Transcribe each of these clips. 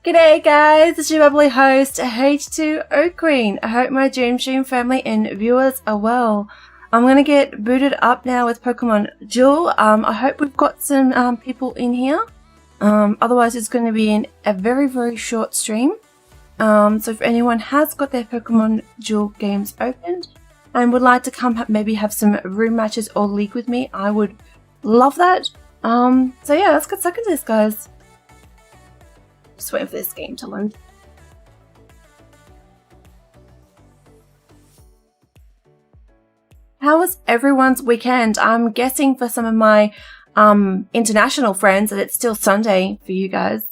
G'day guys, it's your bubbly host H2O Queen. I hope my Dream Stream family and viewers are well. I'm going to get booted up now with Pokemon Duel. I hope we've got some people in here. Otherwise it's going to be a very short stream. So if anyone has got their Pokemon Duel games opened and would like to come maybe have some room matches or league with me, I would love that. So yeah, let's get stuck into this, guys. Just waiting for this game to load. How was everyone's weekend? I'm guessing for some of my international friends that it's still Sunday for you guys.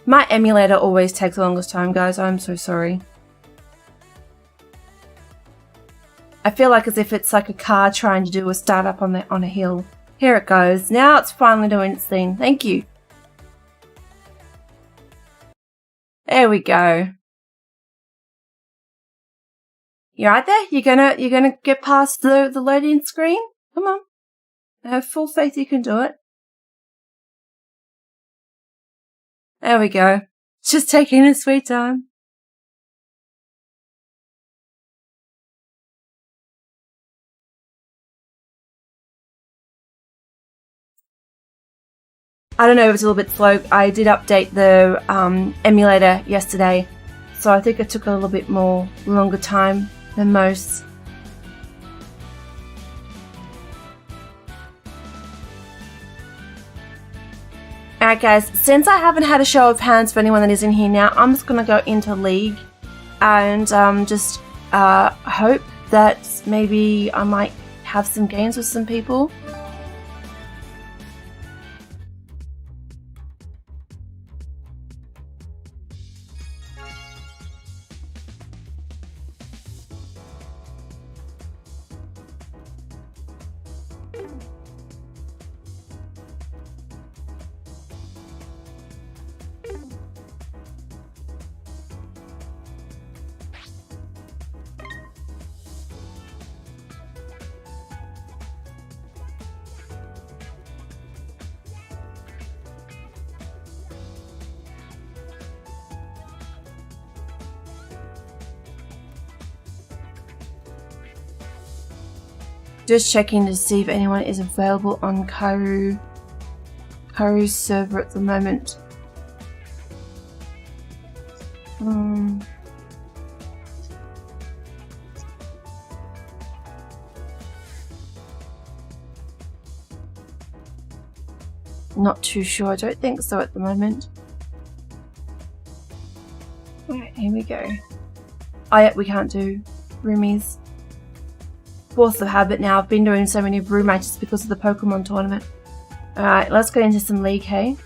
My emulator always takes the longest time, guys. I'm so sorry. I feel like as if it's like a car trying to do a startup on a hill. Here it goes. Now it's finally doing its thing. Thank you. There we go. You right there? You're gonna get past the loading screen? Come on. I have full faith you can do it. There we go. Just taking a sweet time. I don't know if it's a little bit slow. I did update the emulator yesterday, so I think it took a little bit longer time than most. Alright guys, since I haven't had a show of hands for anyone that is in here now, I'm just going to go into League and just hope that maybe I might have some games with some people. Just checking to see if anyone is available on Kairu's server at the moment. Not too sure. I don't think so at the moment. Alright, here we go. Oh yeah, we can't do roomies. Force of habit now. I've been doing so many room matches because of the Pokemon tournament. Alright, let's go into some League, hey?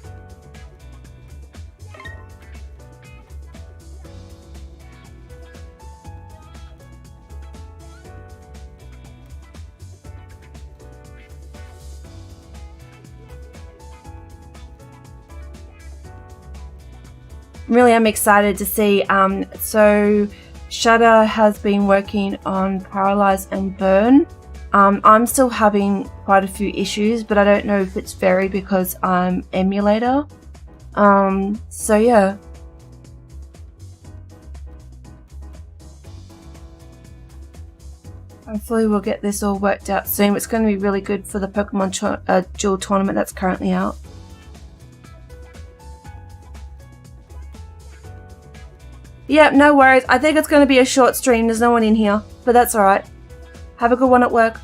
Really, I'm excited to see. So Shadow has been working on Paralyze and Burn. I'm still having quite a few issues, but I don't know if it's very because I'm emulator. So yeah. Hopefully we'll get this all worked out soon. It's going to be really good for the Pokemon Duel tournament that's currently out. Yeah, no worries. I think it's going to be a short stream. There's no one in here, but that's alright. Have a good one at work.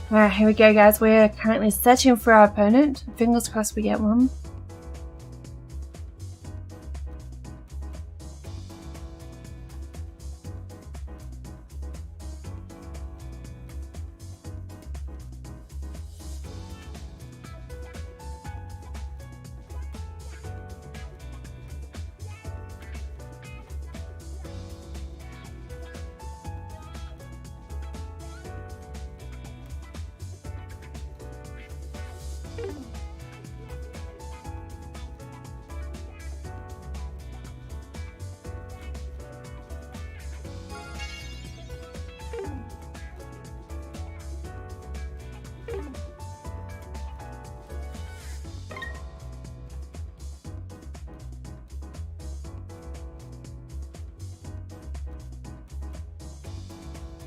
Alright, here we go guys. We're currently searching for our opponent. Fingers crossed we get one.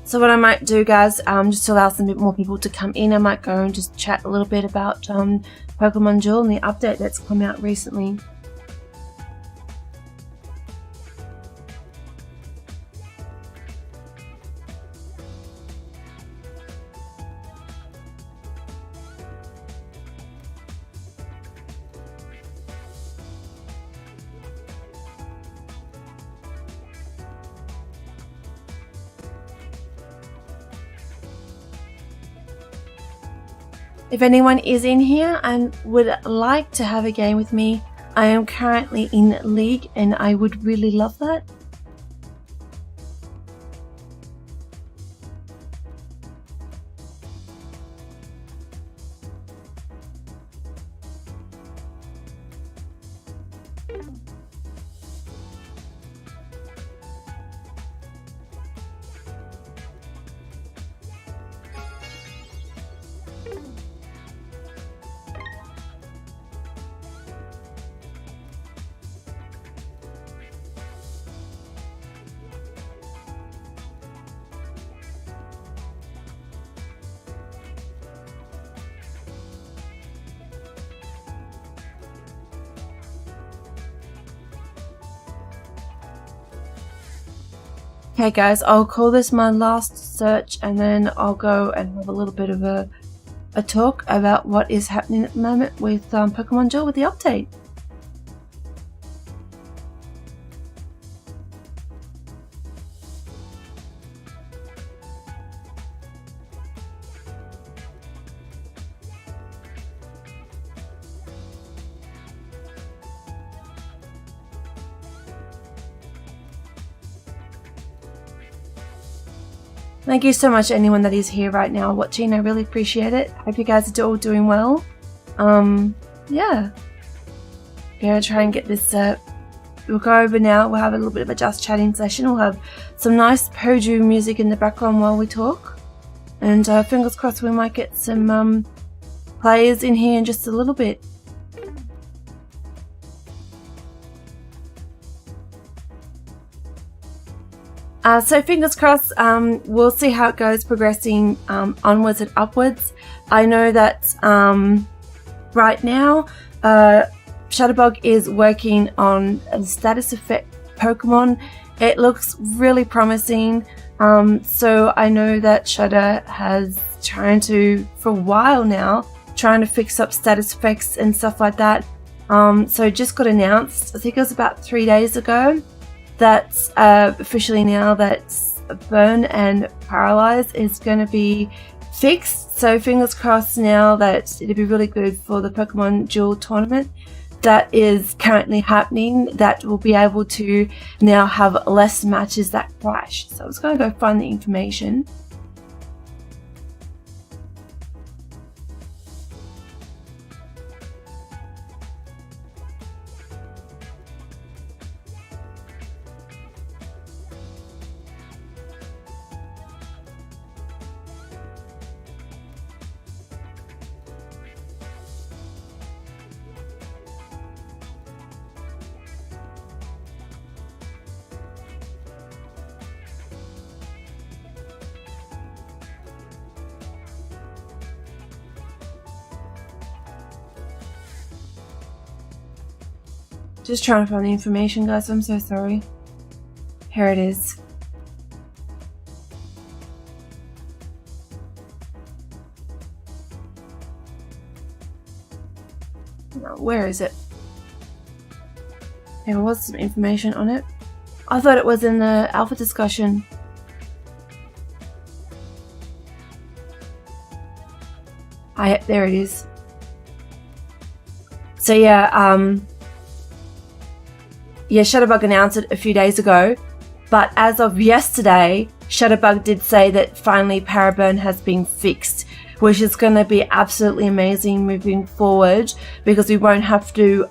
So what I might do guys, just to allow some bit more people to come in, I might go and just chat a little bit about Pokemon Jewel and the update that's come out recently. If anyone is in here and would like to have a game with me, I am currently in League and I would really love that. Okay guys, I'll call this my last search and then I'll go and have a little bit of a talk about what is happening at the moment with Pokemon Jewel with the update. Thank you so much anyone that is here right now watching. I really appreciate it. Hope you guys are all doing well. Yeah. Gonna try and get this we'll go over now. We'll have a little bit of a just chatting session. We'll have some nice Poju music in the background while we talk. And fingers crossed we might get some players in here in just a little bit. So fingers crossed, we'll see how it goes progressing onwards and upwards. I know that right now Shadowbug is working on a status effect Pokemon. It looks really promising. So I know that Shadowbug has trying to, for a while now, trying to fix up status effects and stuff like that. So it just got announced, I think it was about 3 days ago, that officially now that Burn and Paralyze is going to be fixed. So fingers crossed now that it'll be really good for the Pokemon Jewel tournament that is currently happening, that we'll be able to now have less matches that crash. So I was going to go find the information. Just trying to find the information, guys. I'm so sorry. Here it is. Where is it? There was some information on it. I thought it was in the alpha discussion. There it is. So yeah, Shadowbug announced it a few days ago, but as of yesterday, Shadowbug did say that finally Paraburn has been fixed, which is going to be absolutely amazing moving forward because we won't have to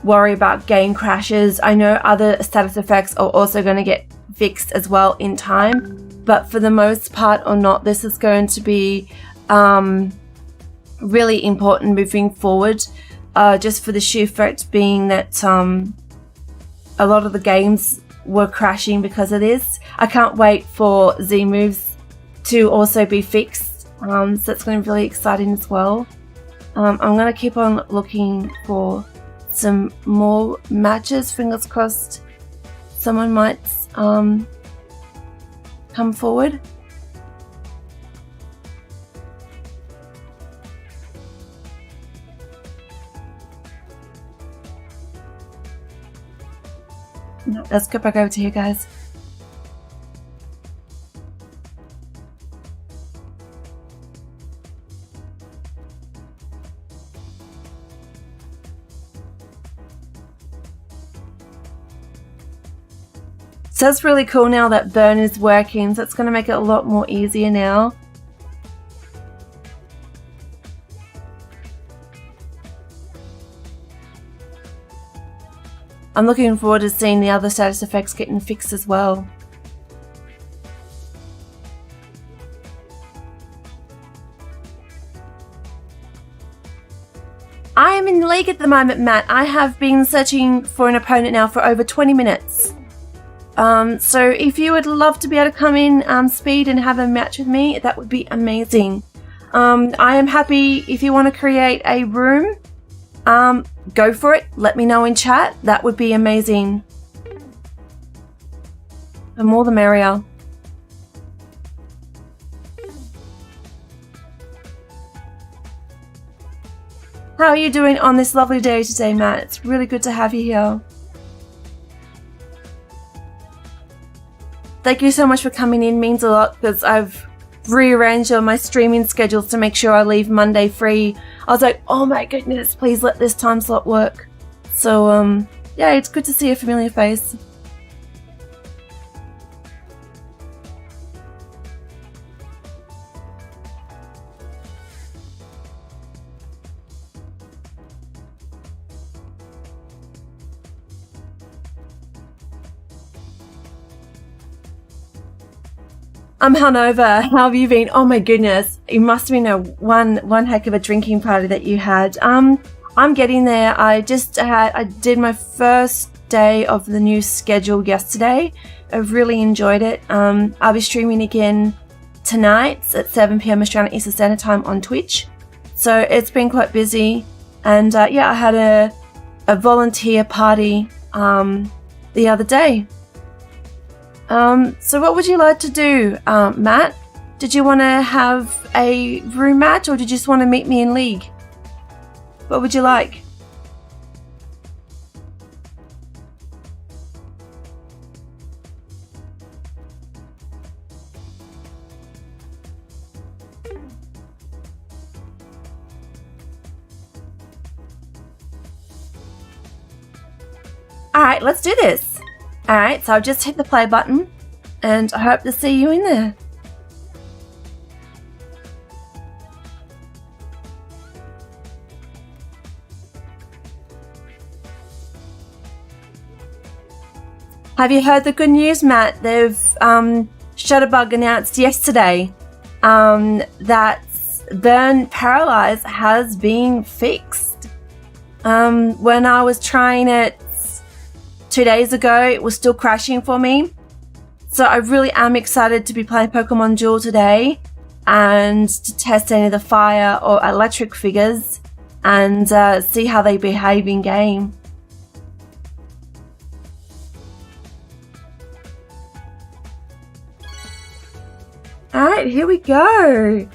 worry about game crashes. I know other status effects are also going to get fixed as well in time, but for the most part or not, this is going to be really important moving forward, just for the sheer fact being that a lot of the games were crashing because of this. I can't wait for Z moves to also be fixed, so it's going to be really exciting as well. I'm going to keep on looking for some more matches. Fingers crossed someone might come forward. No, let's go back over to you guys. So it's really cool now that burn is working, so it's going to make it a lot more easier now. I'm looking forward to seeing the other status effects getting fixed as well. I am in the league at the moment, Matt. I have been searching for an opponent now for over 20 minutes. So if you would love to be able to come in speed and have a match with me, that would be amazing. I am happy if you want to create a room. Go for it. Let me know in chat. That would be amazing. The more the merrier. How are you doing on this lovely day today, Matt? It's really good to have you here. Thank you so much for coming in. Means a lot because I've rearranged all my streaming schedules to make sure I leave Monday free. I was like, oh my goodness, please let this time slot work. So yeah, it's good to see a familiar face. I'm hungover. How have you been? Oh my goodness. It must have been one heck of a drinking party that you had. I'm getting there. I did my first day of the new schedule yesterday. I've really enjoyed it. I'll be streaming again tonight at 7 p.m. Australian Eastern Standard Time on Twitch. So it's been quite busy. And yeah, I had a volunteer party the other day. So what would you like to do, Matt? Did you want to have a room match or did you just want to meet me in League? What would you like? Alright, let's do this. Alright, so I've just hit the play button and I hope to see you in there. Have you heard the good news, Matt? They've Shadowbug announced yesterday that Burn Paralyze has been fixed. When I was trying it 2 days ago, it was still crashing for me. So I really am excited to be playing Pokemon Duel today and to test any of the fire or electric figures and see how they behave in game. Alright, here we go.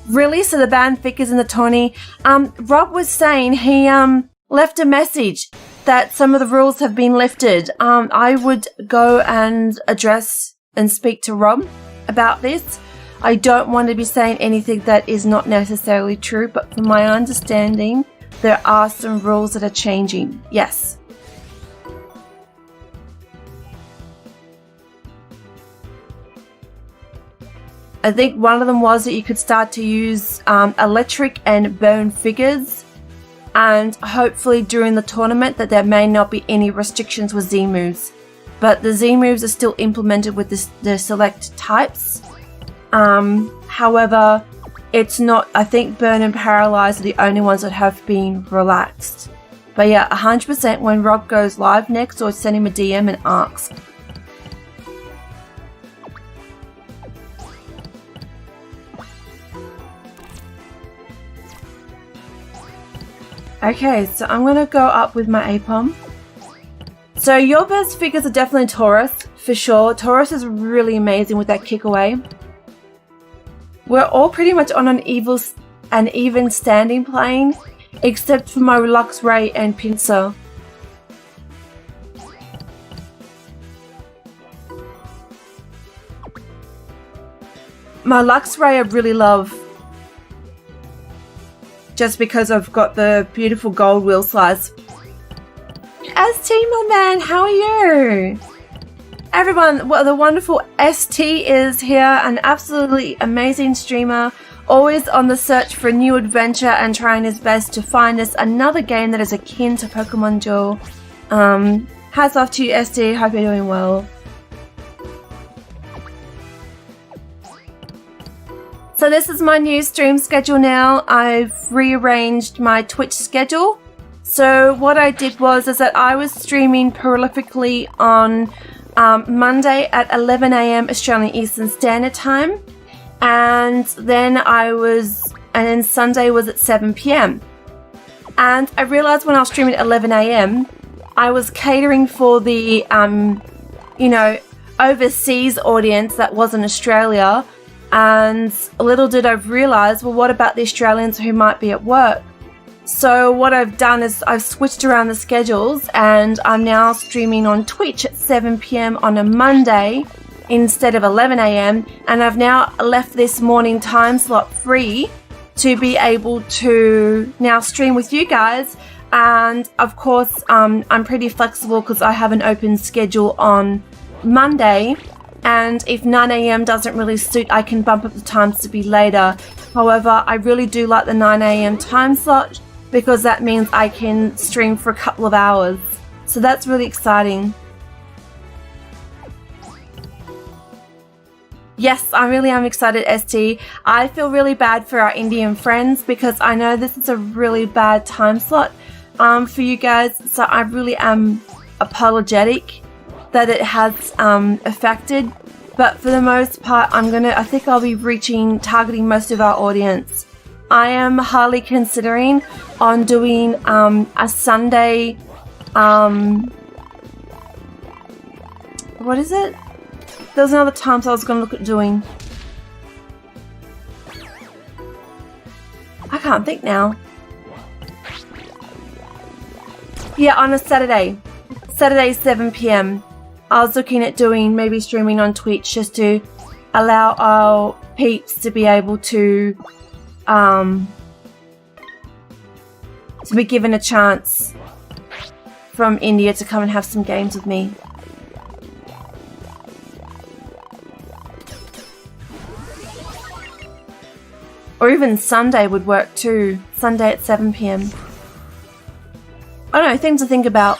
Really? So the band figures in the tourney. Rob was saying he left a message that some of the rules have been lifted. I would go and address and speak to Rob about this. I don't want to be saying anything that is not necessarily true, but from my understanding, there are some rules that are changing. Yes. I think one of them was that you could start to use electric and burn figures, and hopefully during the tournament that there may not be any restrictions with Z moves. But the Z moves are still implemented with the select types. However, it's not, I think burn and paralyze are the only ones that have been relaxed. But yeah, 100% when Rob goes live next, or send him a DM and ask. Okay, so I'm going to go up with my APOM. So your best figures are definitely Taurus, for sure. Taurus is really amazing with that kick away. We're all pretty much on an even standing plane, except for my Lux Ray and Pincer. My Lux Ray I really love, just because I've got the beautiful gold wheel slice. ST, my man, how are you? Everyone, well, the wonderful ST is here, an absolutely amazing streamer, always on the search for a new adventure and trying his best to find us another game that is akin to Pokemon Duel. Hats off to you, ST, hope you're doing well. So this is my new stream schedule now. I've rearranged my Twitch schedule. So what I did was that I was streaming prolifically on Monday at 11 AM Australian Eastern Standard Time, and then Sunday was at 7 PM. And I realized when I was streaming at 11 AM, I was catering for the, overseas audience that wasn't Australia. And little did I realize, well, what about the Australians who might be at work? So what I've done is I've switched around the schedules, and I'm now streaming on Twitch at 7 PM on a Monday instead of 11 AM. And I've now left this morning time slot free to be able to now stream with you guys. And of course, I'm pretty flexible because I have an open schedule on Monday. And if 9 AM doesn't really suit, I can bump up the times to be later. However, I really do like the 9 AM time slot, because that means I can stream for a couple of hours. So that's really exciting. Yes, I really am excited, ST. I feel really bad for our Indian friends, because I know this is a really bad time slot for you guys. So I really am apologetic that it has affected. But for the most part, I think I'll be targeting most of our audience. I am highly considering on doing a Sunday, what is it? There was another time so I was going to look at doing. I can't think now. Yeah, on a Saturday. Saturday 7 PM. I was looking at doing maybe streaming on Twitch just to allow our peeps to be able to be given a chance from India to come and have some games with me. Or even Sunday would work too. Sunday at 7 PM. I don't know, things to think about.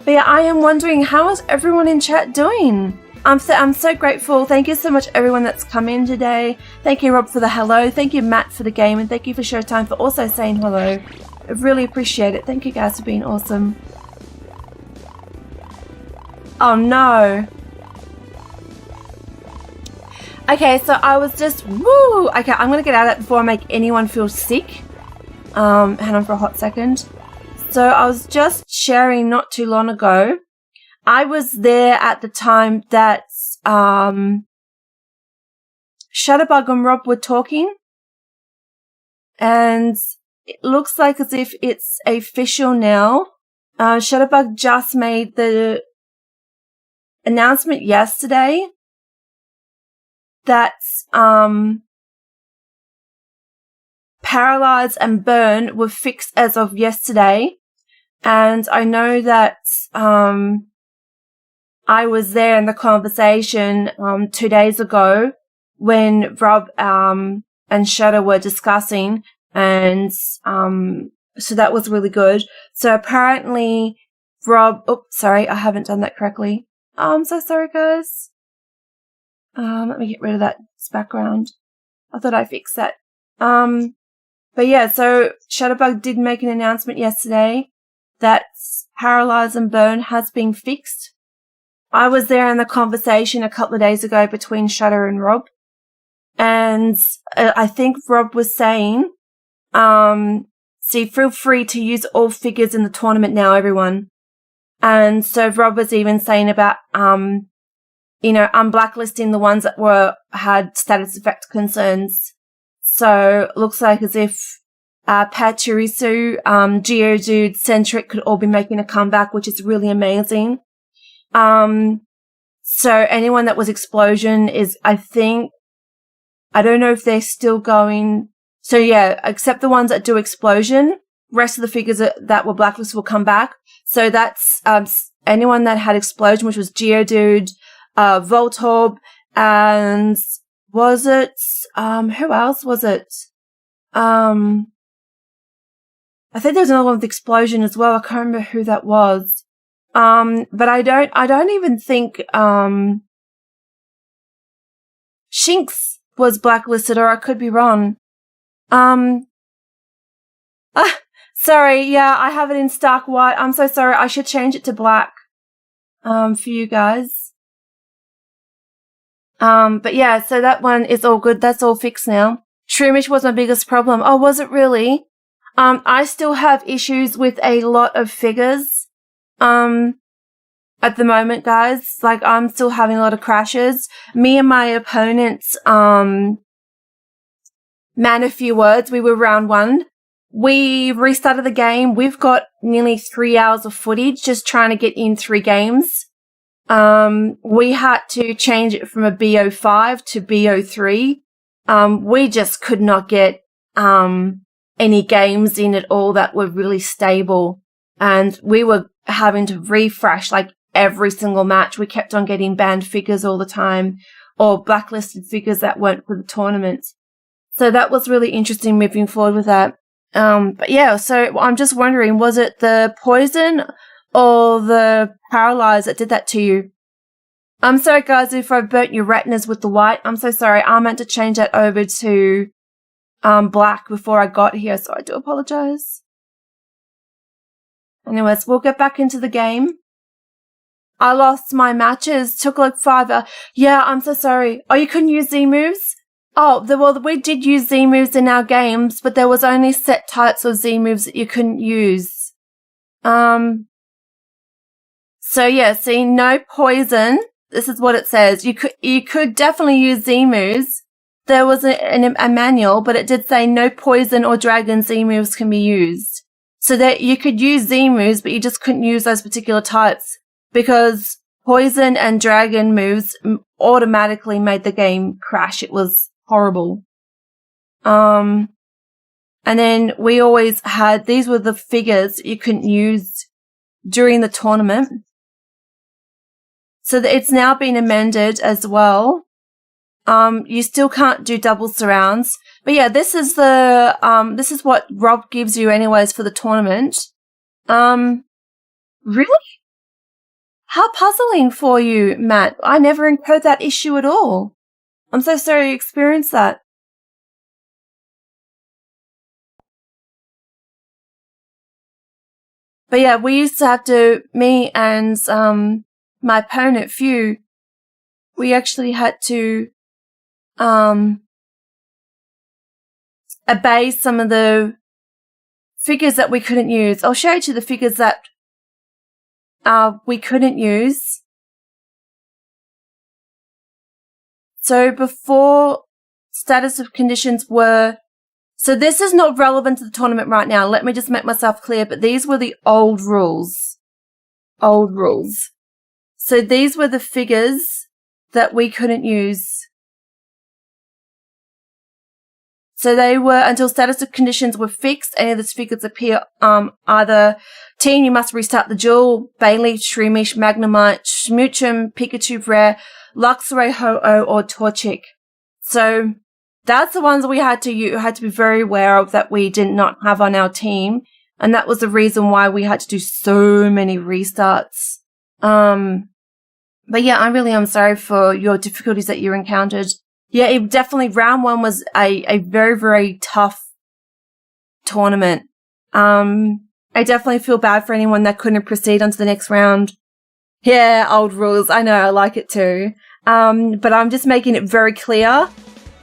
But yeah, I am wondering, how is everyone in chat doing? I'm so grateful. Thank you so much, everyone that's come in today. Thank you, Rob, for the hello. Thank you, Matt, for the game. And thank you for Showtime for also saying hello. I really appreciate it. Thank you guys for being awesome. Oh, no. Okay, so I was just... Woo! Okay, I'm going to get out of that before I make anyone feel sick. Hang on for a hot second. So I was just sharing not too long ago. I was there at the time that Shadowbug and Rob were talking, and it looks like as if it's official now. Shadowbug just made the announcement yesterday that Paralyze and Burn were fixed as of yesterday. And I know that I was there in the conversation 2 days ago when Rob and Shadow were discussing, and so that was really good. So apparently Rob, sorry, I haven't done that correctly. I'm so sorry, guys. Let me get rid of that background. I thought I fixed that. But yeah, so Shadowbug did make an announcement yesterday that Paralyze and Burn has been fixed. I was there in the conversation a couple of days ago between Shadow and Rob, and I think Rob was saying, see, feel free to use all figures in the tournament now, everyone. And so Rob was even saying about, unblacklisting the ones that had status effect concerns. So it looks like as if Pachirisu, Geodude, Centric could all be making a comeback, which is really amazing. So anyone that was Explosion is, I don't know if they're still going. So yeah, except the ones that do Explosion, rest of the figures that were blacklisted will come back. So that's anyone that had Explosion, which was Geodude, Voltorb, and was it who else was it? I think there was another one with Explosion as well. I can't remember who that was. But I don't even think Shinx was blacklisted, or I could be wrong. Sorry, yeah, I have it in stark white. I'm so sorry. I should change it to black for you guys. But yeah, so that one is all good. That's all fixed now. Shroomish was my biggest problem. Oh, was it really? I still have issues with a lot of figures at the moment, guys. Like, I'm still having a lot of crashes. Me and my opponent's Man a Few Words, we were round 1. We restarted the game. We've got nearly 3 hours of footage just trying to get in 3 games. We had to change it from a BO5 to BO3. We just could not get any games in at all that were really stable. And we were having to refresh like every single match. We kept on getting banned figures all the time, or blacklisted figures that weren't for the tournament. So that was really interesting moving forward with that. But yeah, so I'm just wondering, was it the poison or the paralyze that did that to you? I'm sorry, guys, if I burnt your retinas with the white. I'm so sorry. I meant to change that over to black before I got here, so I do apologize. Anyways, we'll get back into the game. I lost my matches. Took like 5 yeah, I'm so sorry. Oh, you couldn't use Z moves? Oh, well, we did use Z moves in our games, but there was only set types of Z moves that you couldn't use. So yeah, see, no poison. This is what it says. You could definitely use Z moves. There was a manual, but it did say no poison or dragon Z moves can be used. So that you could use Z moves, but you just couldn't use those particular types because poison and dragon moves automatically made the game crash. It was horrible. And then we always had, these were the figures you couldn't use during the tournament. So that it's now been amended as well. You still can't do double surrounds. But yeah, this is what Rob gives you anyways for the tournament. Really? How puzzling for you, Matt. I never incurred that issue at all. I'm so sorry you experienced that. But yeah, we used to have to, me and my opponent, Few, we actually had to obey some of the figures that we couldn't use. I'll show you the figures that we couldn't use. So before status of conditions were... So this is not relevant to the tournament right now. Let me just make myself clear, but these were the old rules. Old rules. So these were the figures that we couldn't use. So they were until status of conditions were fixed. Any of these figures appear either Teen, you must restart the duel, Bailey, Shroomish, Magnemite, Smoochum, Pikachu Rare, Luxray, Ho-Oh, or Torchic. So that's the ones we had to be very aware of that we did not have on our team. And that was the reason why we had to do so many restarts. But yeah, I really am sorry for your difficulties that you encountered. Yeah, it definitely, round one was a very, very tough tournament. I definitely feel bad for anyone that couldn't proceed on to the next round. Yeah, old rules. I know, I like it too. But I'm just making it very clear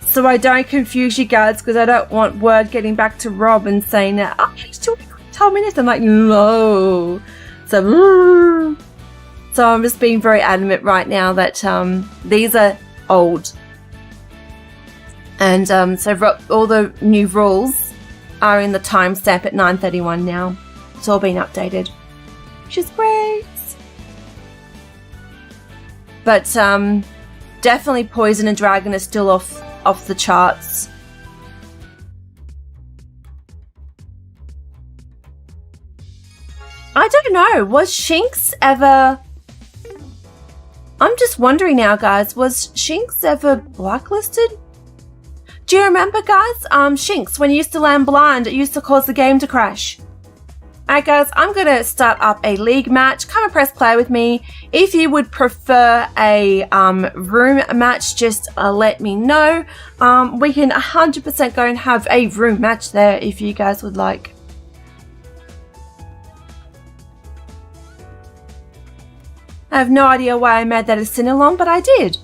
so I don't confuse you guys, because I don't want word getting back to Rob and saying that, oh, he's doing 12 minutes. I'm like, no. So I'm just being very adamant right now that these are old. And so all the new rules are in the timestamp at 9:31 now. It's all been updated, which is great. But definitely Poison and Dragon are still off the charts. I don't know. Was Shinx ever... I'm just wondering now, guys. Was Shinx ever blacklisted? Do you remember, guys? Shinx, when you used to land blind, it used to cause the game to crash. Alright, guys, I'm going to start up a league match. Come and press play with me. If you would prefer a room match, just let me know. We can 100% go and have a room match there if you guys would like. I have no idea why I made that a sing-along, but I did.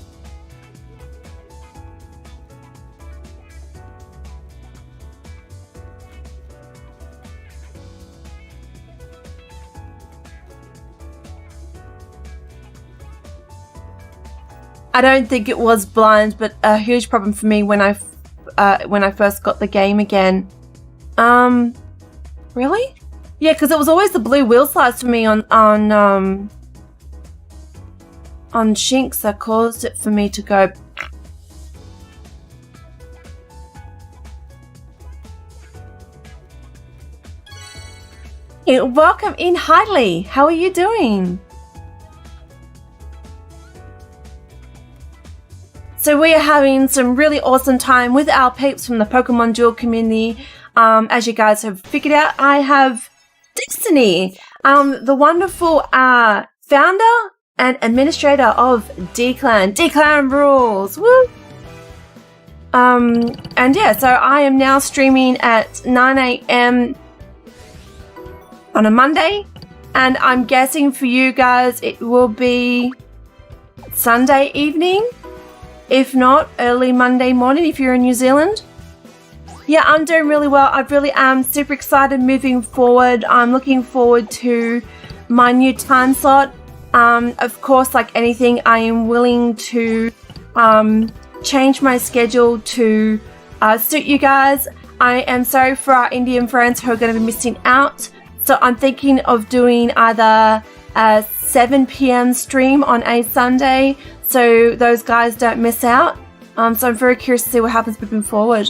I don't think it was blind, but a huge problem for me when I first got the game again. Really? Yeah, because it was always the blue wheel slides for me on Shinx that caused it for me to go. Hey, welcome in, Hadley. How are you doing? So we are having some really awesome time with our peeps from the Pokemon Duel community. As you guys have figured out, I have Destiny, the wonderful founder and administrator of D-Clan. D-Clan rules! Woo! And yeah, so I am now streaming at 9 a.m. on a Monday. And I'm guessing for you guys it will be Sunday evening. If not, early Monday morning if you're in New Zealand. Yeah, I'm doing really well. I really am super excited moving forward. I'm looking forward to my new time slot. Of course, like anything, I am willing to change my schedule to suit you guys. I am sorry for our Indian friends who are going to be missing out. So I'm thinking of doing either a 7 p.m. stream on a Sunday, so those guys don't miss out. So I'm very curious to see what happens moving forward.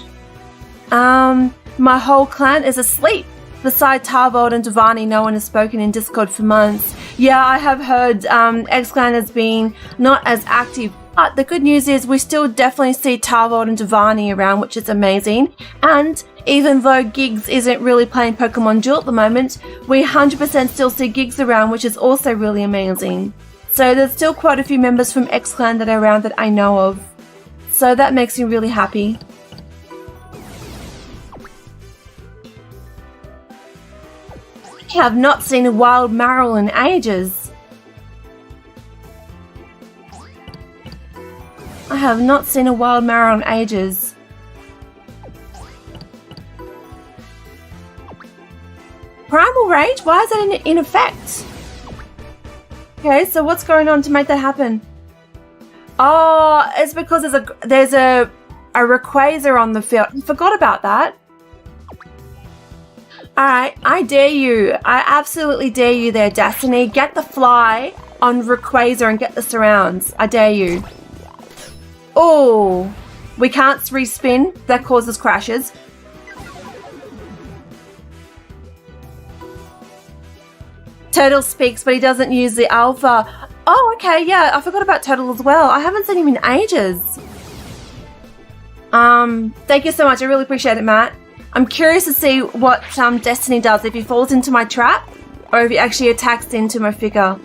My whole clan is asleep. Besides Tarvold and Devani, no one has spoken in Discord for months. Yeah, I have heard X-Clan has been not as active, but the good news is we still definitely see Tarvold and Devani around, which is amazing. And even though Giggs isn't really playing Pokemon Duel at the moment, we 100% still see Giggs around, which is also really amazing. So there's still quite a few members from X-Clan that are around that I know of. So that makes me really happy. I have not seen a wild Marill in ages. I have not seen a wild Marill in ages. Primal Rage? Why is that in effect? Okay, so what's going on to make that happen? Oh, it's because there's a Rayquaza on the field. I forgot about that. Alright, I dare you. I absolutely dare you there, Destiny. Get the fly on Rayquaza and get the surrounds. I dare you. Oh, we can't respin. That causes crashes. Turtle speaks, but he doesn't use the alpha. Oh, okay, yeah, I forgot about Turtle as well. I haven't seen him in ages. Thank you so much. I really appreciate it, Matt. I'm curious to see what Destiny does, if he falls into my trap or if he actually attacks into my figure.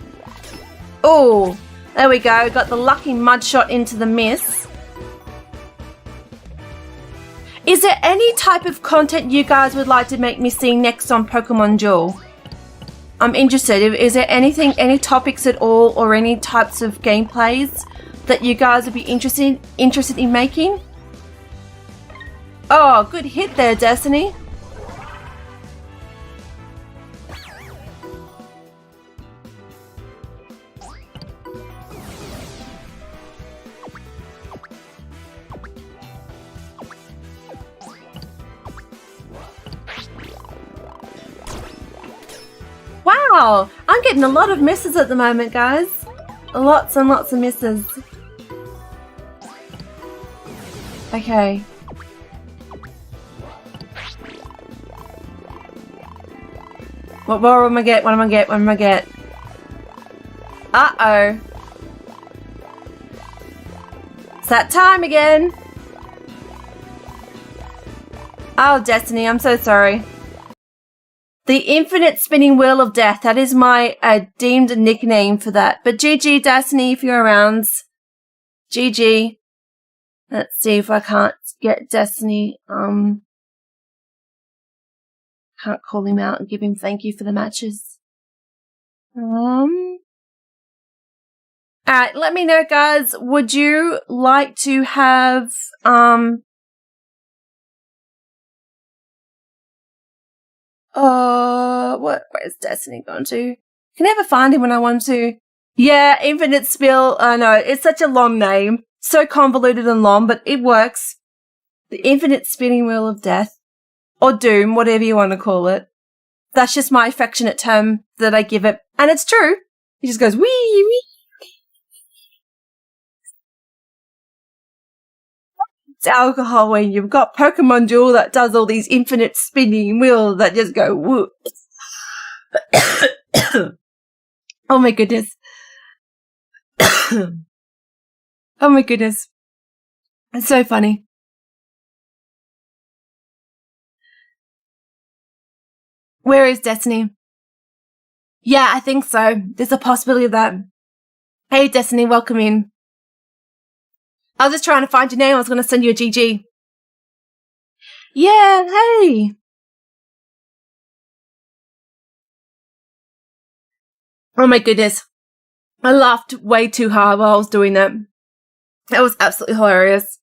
Oh, there we go. Got the lucky mud shot into the miss. Is there any type of content you guys would like to make me see next on Pokemon Duel? I'm interested. Is there anything, any topics at all, or any types of gameplays that you guys would be interested in making? Oh, good hit there, Destiny. Wow, I'm getting a lot of misses at the moment, guys. Lots and lots of misses. Okay. What am I get? What am I get? What am I get? Uh-oh. It's that time again. Oh, Destiny, I'm so sorry. The infinite spinning wheel of death. That is my deemed nickname for that. But GG, Destiny, if you're around. GG. Let's see if I can't get Destiny. Can't call him out and give him thank you for the matches. Alright, let me know, guys. Would you like to have where's Destiny gone to? Can never find him when I want to. Yeah, Infinite Spill. I know, it's such a long name. So convoluted and long, but it works. The Infinite Spinning Wheel of Death. Or Doom, whatever you want to call it. That's just my affectionate term that I give it. And it's true. He just goes, wee, wee. It's alcohol when you've got Pokemon Duel that does all these infinite spinning wheels that just go, woo. Oh my goodness. Oh my goodness. It's so funny. Where is Destiny? Yeah, I think so. There's a possibility of that. Hey, Destiny, welcome in. I was just trying to find your name. I was going to send you a GG. Yeah, hey. Oh my goodness. I laughed way too hard while I was doing that. That was absolutely hilarious.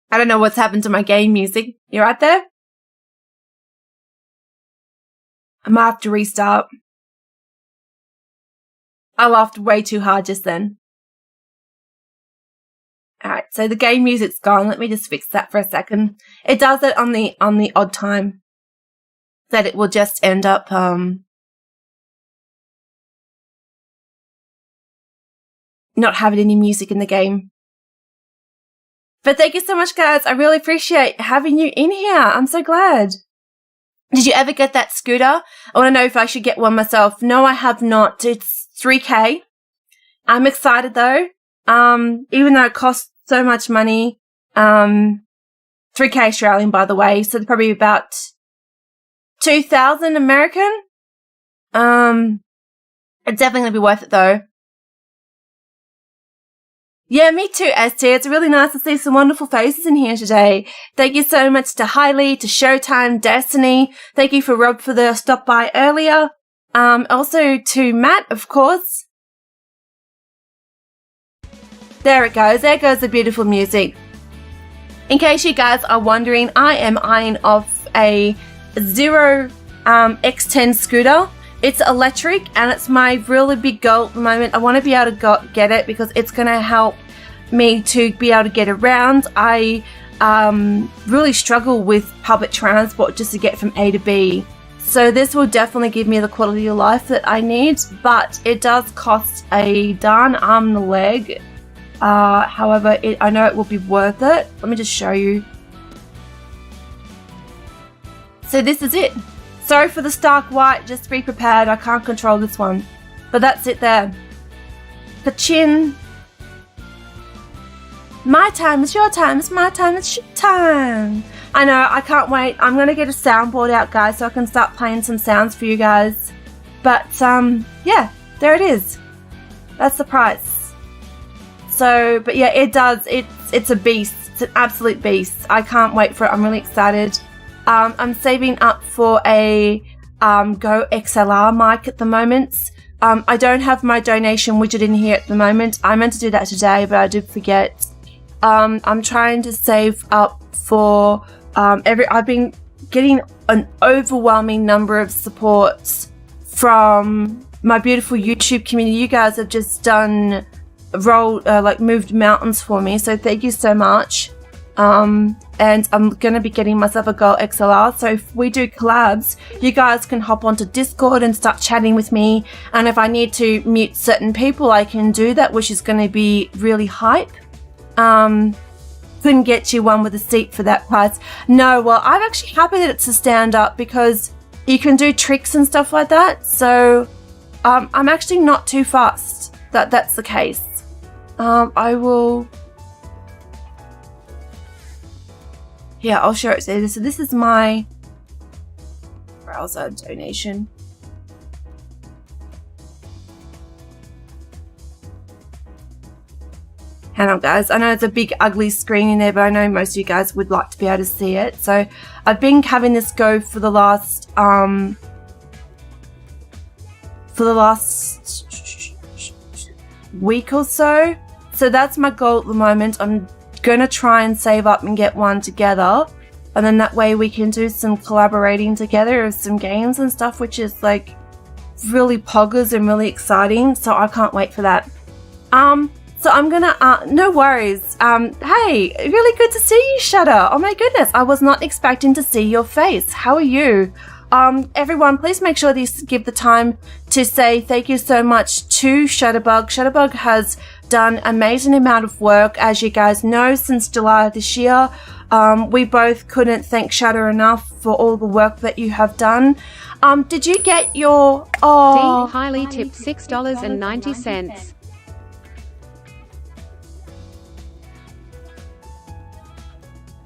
I don't know what's happened to my game music. You right there? I might have to restart. I laughed way too hard just then. Alright, so the game music's gone. Let me just fix that for a second. It does it on the odd time that it will just end up not having any music in the game. But thank you so much, guys. I really appreciate having you in here. I'm so glad. Did you ever get that scooter? I want to know if I should get one myself. No, I have not. It's $3K. I'm excited though. Even though it costs so much money. $3K Australian, by the way. So probably about 2,000 American. It's definitely going to be worth it though. Yeah, me too, ST. It's really nice to see some wonderful faces in here today. Thank you so much to Hailey, to Showtime, Destiny. Thank you for Rob for the stop by earlier. Also to Matt, of course. There it goes. There goes the beautiful music. In case you guys are wondering, I am eyeing off a Zero X10 scooter. It's electric and it's my really big goal at the moment. I want to be able to get it because it's going to help me to be able to get around. I really struggle with public transport just to get from A to B. So this will definitely give me the quality of life that I need, but it does cost a darn arm and a leg. However, I know it will be worth it. Let me just show you. So this is it. Sorry for the stark white, just be prepared. I can't control this one. But that's it there. Ka-chin. My time, it's your time, it's my time, it's your time. I know, I can't wait. I'm going to get a soundboard out, guys, so I can start playing some sounds for you guys. But, yeah, there it is. That's the price. So, but yeah, it does. It's a beast. It's an absolute beast. I can't wait for it. I'm really excited. I'm saving up for a Go XLR mic at the moment. I don't have my donation widget in here at the moment. I meant to do that today, but I did forget. I'm trying to save up for I've been getting an overwhelming number of supports from my beautiful YouTube community. You guys have just done moved mountains for me, so thank you so much. And I'm going to be getting myself a Go XLR. So if we do collabs, you guys can hop onto Discord and start chatting with me. And if I need to mute certain people, I can do that, which is going to be really hype. Couldn't get you one with a seat for that price. No, well, I'm actually happy that it's a stand-up because you can do tricks and stuff like that. So I'm actually not too fussed that that's the case. I will... Yeah, I'll show it to you. So this is my browser donation. Hang on, guys. I know it's a big ugly screen in there, but I know most of you guys would like to be able to see it. So I've been having this go for the last week or so. So that's my goal at the moment. I'm gonna try and save up and get one together, and then that way we can do some collaborating together of some games and stuff, which is like really poggers and really exciting. So I can't wait for that. So I'm gonna no worries. Hey, really good to see you, Shutter. Oh my goodness, I was not expecting to see your face. How are you? Everyone, please make sure you give the time to say thank you so much to Shadowbug. Shadowbug has done an amazing amount of work, as you guys know, since July of this year. We both couldn't thank Shadow enough for all the work that you have done. Did you get your... Oh, Dean highly tipped $6.90.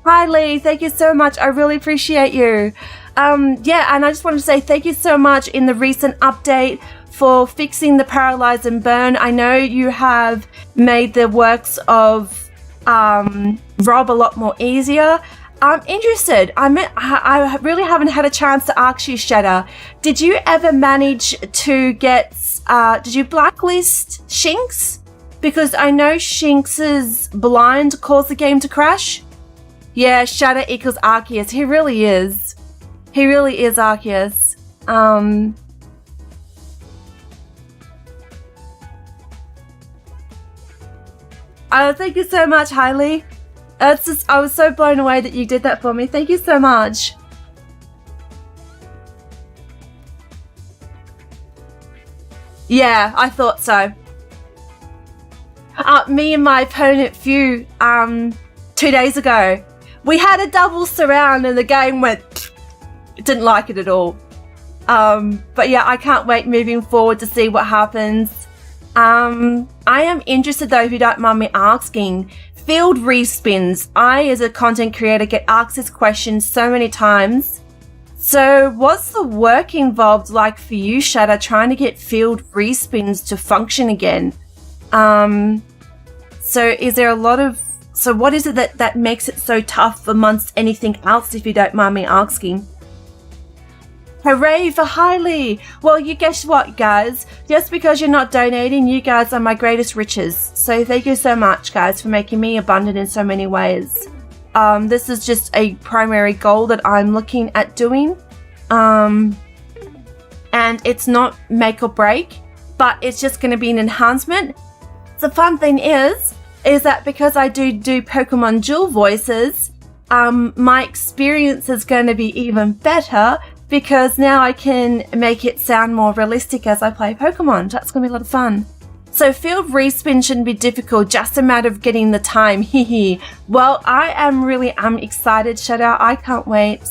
Hi Lee, thank you so much. I really appreciate you. Yeah, and I just wanted to say thank you so much in the recent update for fixing the paralyze and burn. I know you have made the works of Rob a lot more easier. I'm interested. I really haven't had a chance to ask you, Shadow. Did you ever manage to get, did you blacklist Shinx? Because I know Shinx's blind caused the game to crash. Yeah, Shadow equals Arceus. He really is. He really is Arceus. Thank you so much, Hailey. It's just, I was so blown away that you did that for me. Thank you so much. Yeah, I thought so. Me and my opponent Few, 2 days ago, we had a double surround and the game went, didn't like it at all. But yeah, I can't wait moving forward to see what happens. I am interested though, if you don't mind me asking, field respins. I, as a content creator, get asked this question so many times. So what's the work involved like for you, Shadow, trying to get field respins to function again? So is there a lot of, so what is it that makes it so tough amongst anything else, if you don't mind me asking? Hooray for Hailey! Well, you guess what, guys? Just because you're not donating, you guys are my greatest riches. So thank you so much, guys, for making me abundant in so many ways. This is just a primary goal that I'm looking at doing. And it's not make or break, but it's just going to be an enhancement. The fun thing is that because I do Pokemon dual voices, my experience is going to be even better because now I can make it sound more realistic as I play Pokemon. That's going to be a lot of fun. So field respin shouldn't be difficult, just a matter of getting the time. Hehe. Well, I am really excited, Shadow. I can't wait.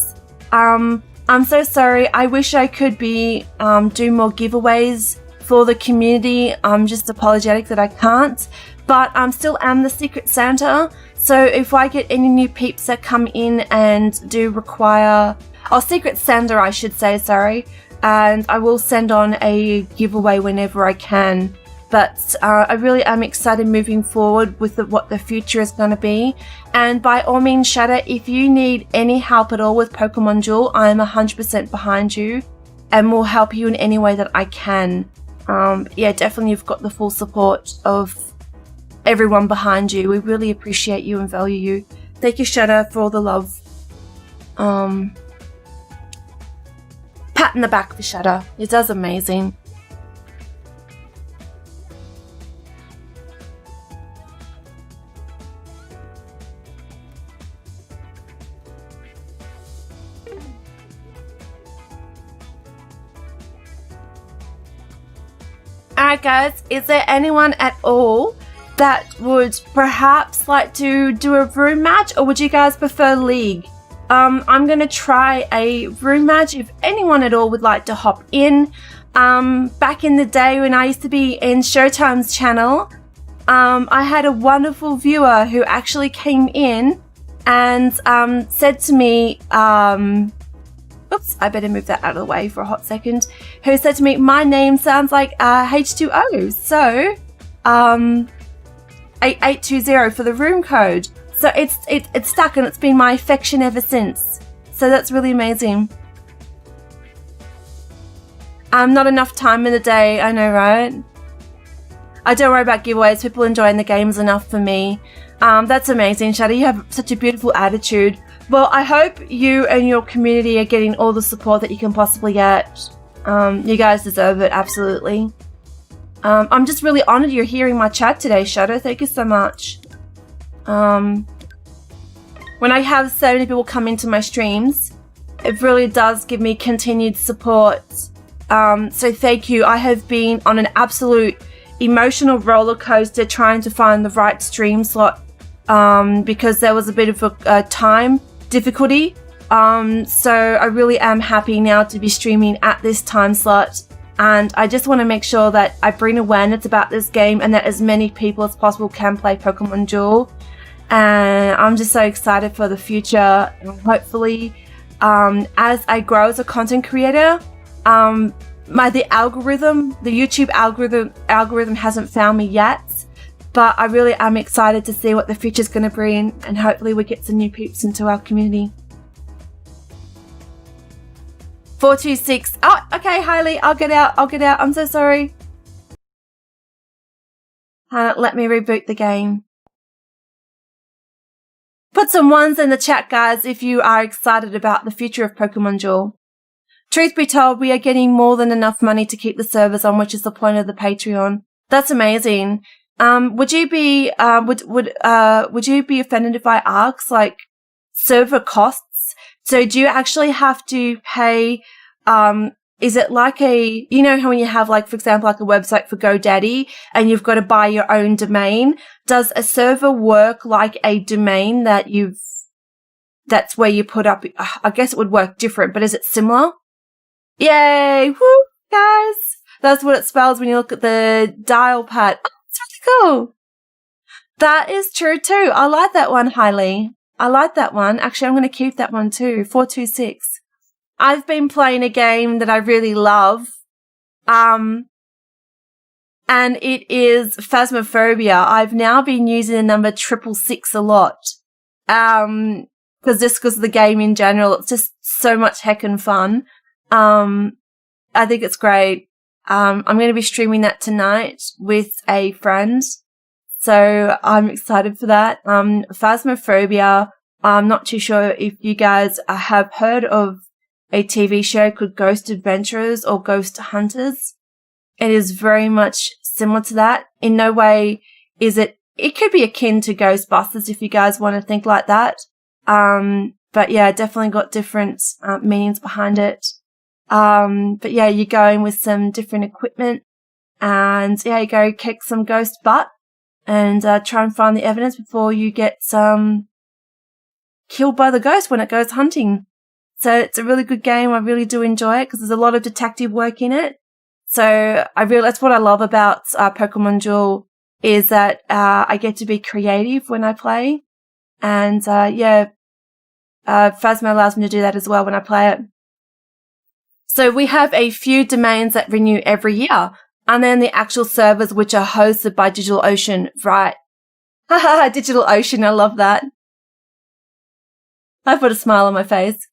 I'm so sorry. I wish I could be do more giveaways for the community. I'm just apologetic that I can't. But I'm still am the Secret Santa. So if I get any new peeps that come in and do require... Oh, Secret Santa, I should say, sorry. And I will send on a giveaway whenever I can. But I really am excited moving forward with what the future is going to be. And by all means, Shadow, if you need any help at all with Pokemon Duel, I am 100% behind you and will help you in any way that I can. Yeah, definitely you've got the full support of everyone behind you. We really appreciate you and value you. Thank you, Shadow, for all the love. Pat in the back for Shadow. It does amazing. Alright guys, is there anyone at all that would perhaps like to do a room match, or would you guys prefer league? I'm going to try a room match if anyone at all would like to hop in. Back in the day when I used to be in Showtime's channel, I had a wonderful viewer who actually came in and said to me, oops, I better move that out of the way for a hot second. Who said to me, my name sounds like H2O, so 8820 for the room code. So it's stuck and it's been my affection ever since. So that's really amazing. Not enough time in the day, I know, right? I don't worry about giveaways. People enjoying the games enough for me. That's amazing, Shadow. You have such a beautiful attitude. Well, I hope you and your community are getting all the support that you can possibly get. You guys deserve it, absolutely. I'm just really honored you're hearing my chat today, Shadow. Thank you so much. When I have so many people come into my streams, it really does give me continued support. So thank you. I have been on an absolute emotional roller coaster trying to find the right stream slot because there was a bit of a time difficulty. So I really am happy now to be streaming at this time slot. And I just want to make sure that I bring awareness about this game and that as many people as possible can play Pokemon Duel. And I'm just so excited for the future. And hopefully, as I grow as a content creator, the YouTube algorithm hasn't found me yet. But I really am excited to see what the future's going to bring. And hopefully we get some new peeps into our community. 426. Oh, okay, Hailey, I'll get out. I'm so sorry. Let me reboot the game. Put some ones in the chat, guys, if you are excited about the future of Pokemon Duel. Truth be told, we are getting more than enough money to keep the servers on, which is the point of the Patreon. That's amazing. Would you be would you be offended if I ask, like, server costs? So do you actually have to pay, is it like you know how when you have, like, for example, like a website for GoDaddy and you've got to buy your own domain? Does a server work like a domain that's where you put up, I guess it would work different, but is it similar? Yay! Woo, guys! That's what it spells when you look at the dial pad. Oh, it's really cool. That is true too. I like that one, Hailey. I like that one. Actually, I'm going to keep that one too. 426. I've been playing a game that I really love. And it is Phasmophobia. I've now been using the number 666 a lot. Because of the game in general, it's just so much heckin' fun. I think it's great. I'm going to be streaming that tonight with a friend. So I'm excited for that. Phasmophobia I'm not too sure if you guys have heard of a TV show called Ghost Adventurers or Ghost Hunters. It is very much similar to that. In no way is it could be akin to Ghostbusters if you guys want to think like that. But yeah, definitely got different meanings behind it. But yeah, you go in with some different equipment and yeah, you go kick some ghost butt and try and find the evidence before you get killed by the ghost when it goes hunting. So it's a really good game. I really do enjoy it because there's a lot of detective work in it. So that's what I love about Pokemon Duel is that I get to be creative when I play. And Phasmo allows me to do that as well when I play it. So we have a few domains that renew every year. And then the actual servers which are hosted by DigitalOcean, right? Haha, DigitalOcean, I love that. I put a smile on my face.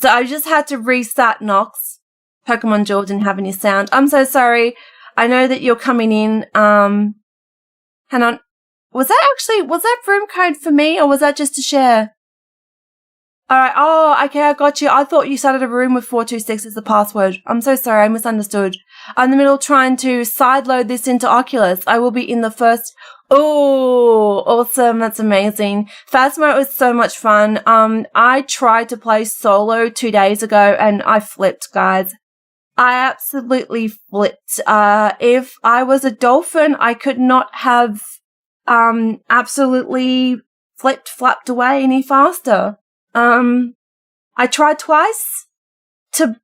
So I just had to restart Nox. Pokemon Duel didn't have any sound. I'm so sorry. I know that you're coming in. Hang on. Was that room code for me or was that just to share? Alright. Oh, okay. I got you. I thought you started a room with 426 as the password. I'm so sorry. I misunderstood. I'm in the middle trying to sideload this into Oculus. I will be in the first. Oh, awesome. That's amazing. Phasmo was so much fun. I tried to play solo 2 days ago and I flipped, guys. I absolutely flipped. If I was a dolphin, I could not have, absolutely flapped away any faster. I tried twice to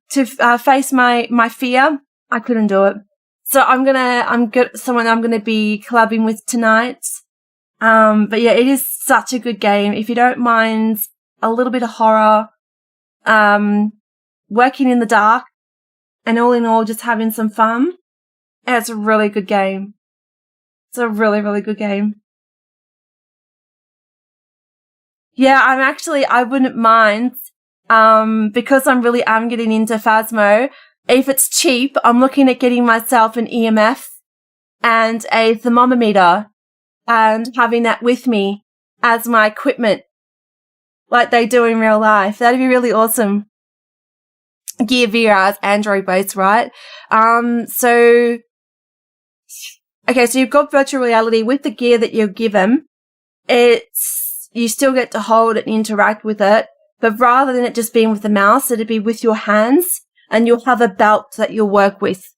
face my fear. I couldn't do it. So I'm gonna be collabing with tonight. But yeah, it is such a good game. If you don't mind a little bit of horror, working in the dark, and all in all, just having some fun, it's a really good game. It's a really, really good game. Yeah, I wouldn't mind, because I'm getting into Phasmo. If it's cheap, I'm looking at getting myself an EMF and a thermometer and having that with me as my equipment, like they do in real life. That'd be really awesome. Gear VR is Android based, right? So you've got virtual reality with the gear that you're given. You still get to hold it and interact with it, but rather than it just being with the mouse, it'd be with your hands and you'll have a belt that you'll work with.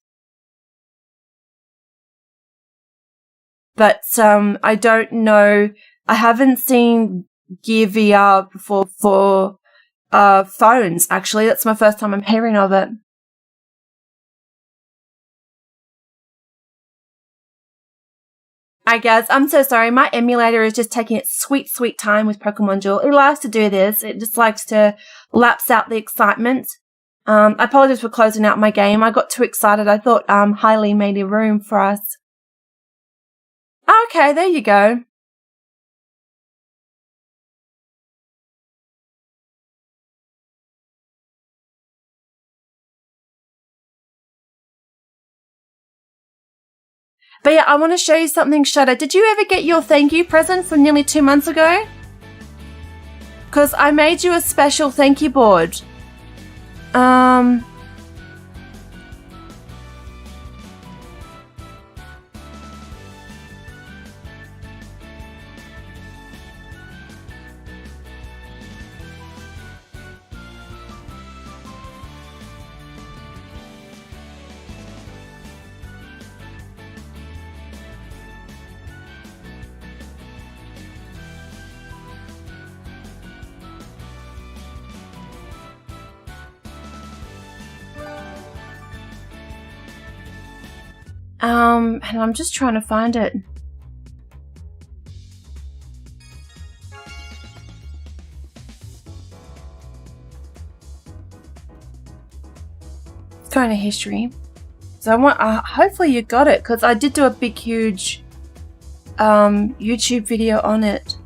But, I don't know. I haven't seen Gear VR before for phones, actually. That's my first time I'm hearing of it. I guess. I'm so sorry. My emulator is just taking its sweet, sweet time with Pokemon Duel. It likes to do this. It just likes to lapse out the excitement. I apologize for closing out my game. I got too excited. I thought Hailey made a room for us. Okay, there you go. But yeah, I want to show you something, Shadow. Did you ever get your thank you present from nearly 2 months ago? Because I made you a special thank you board. And I'm just trying to find it. It's kind of history. So I want, hopefully you got it, because I did do a big, huge, YouTube video on it.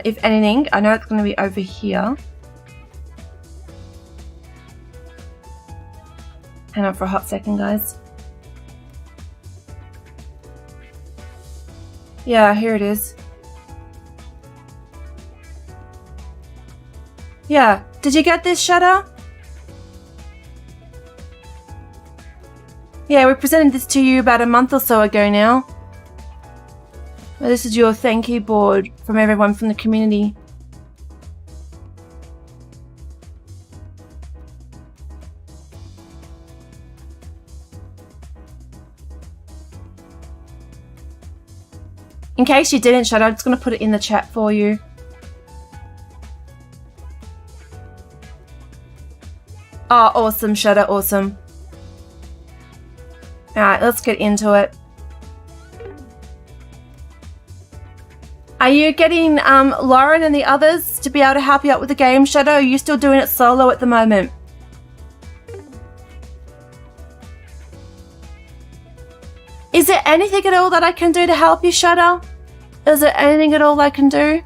If anything, I know it's going to be over here. Hang on for a hot second, guys. Yeah, here it is. Yeah, did you get this, Shadow? Yeah, we presented this to you about a month or so ago now. Well, this is your thank you board from everyone from the community. In case you didn't, Shadow, I'm just going to put it in the chat for you. Oh, awesome, Shadow, awesome. Alright, let's get into it. Are you getting Lauren and the others to be able to help you out with the game, Shadow? Or are you still doing it solo at the moment? Is there anything at all that I can do to help you, Shadow? Is there anything at all I can do?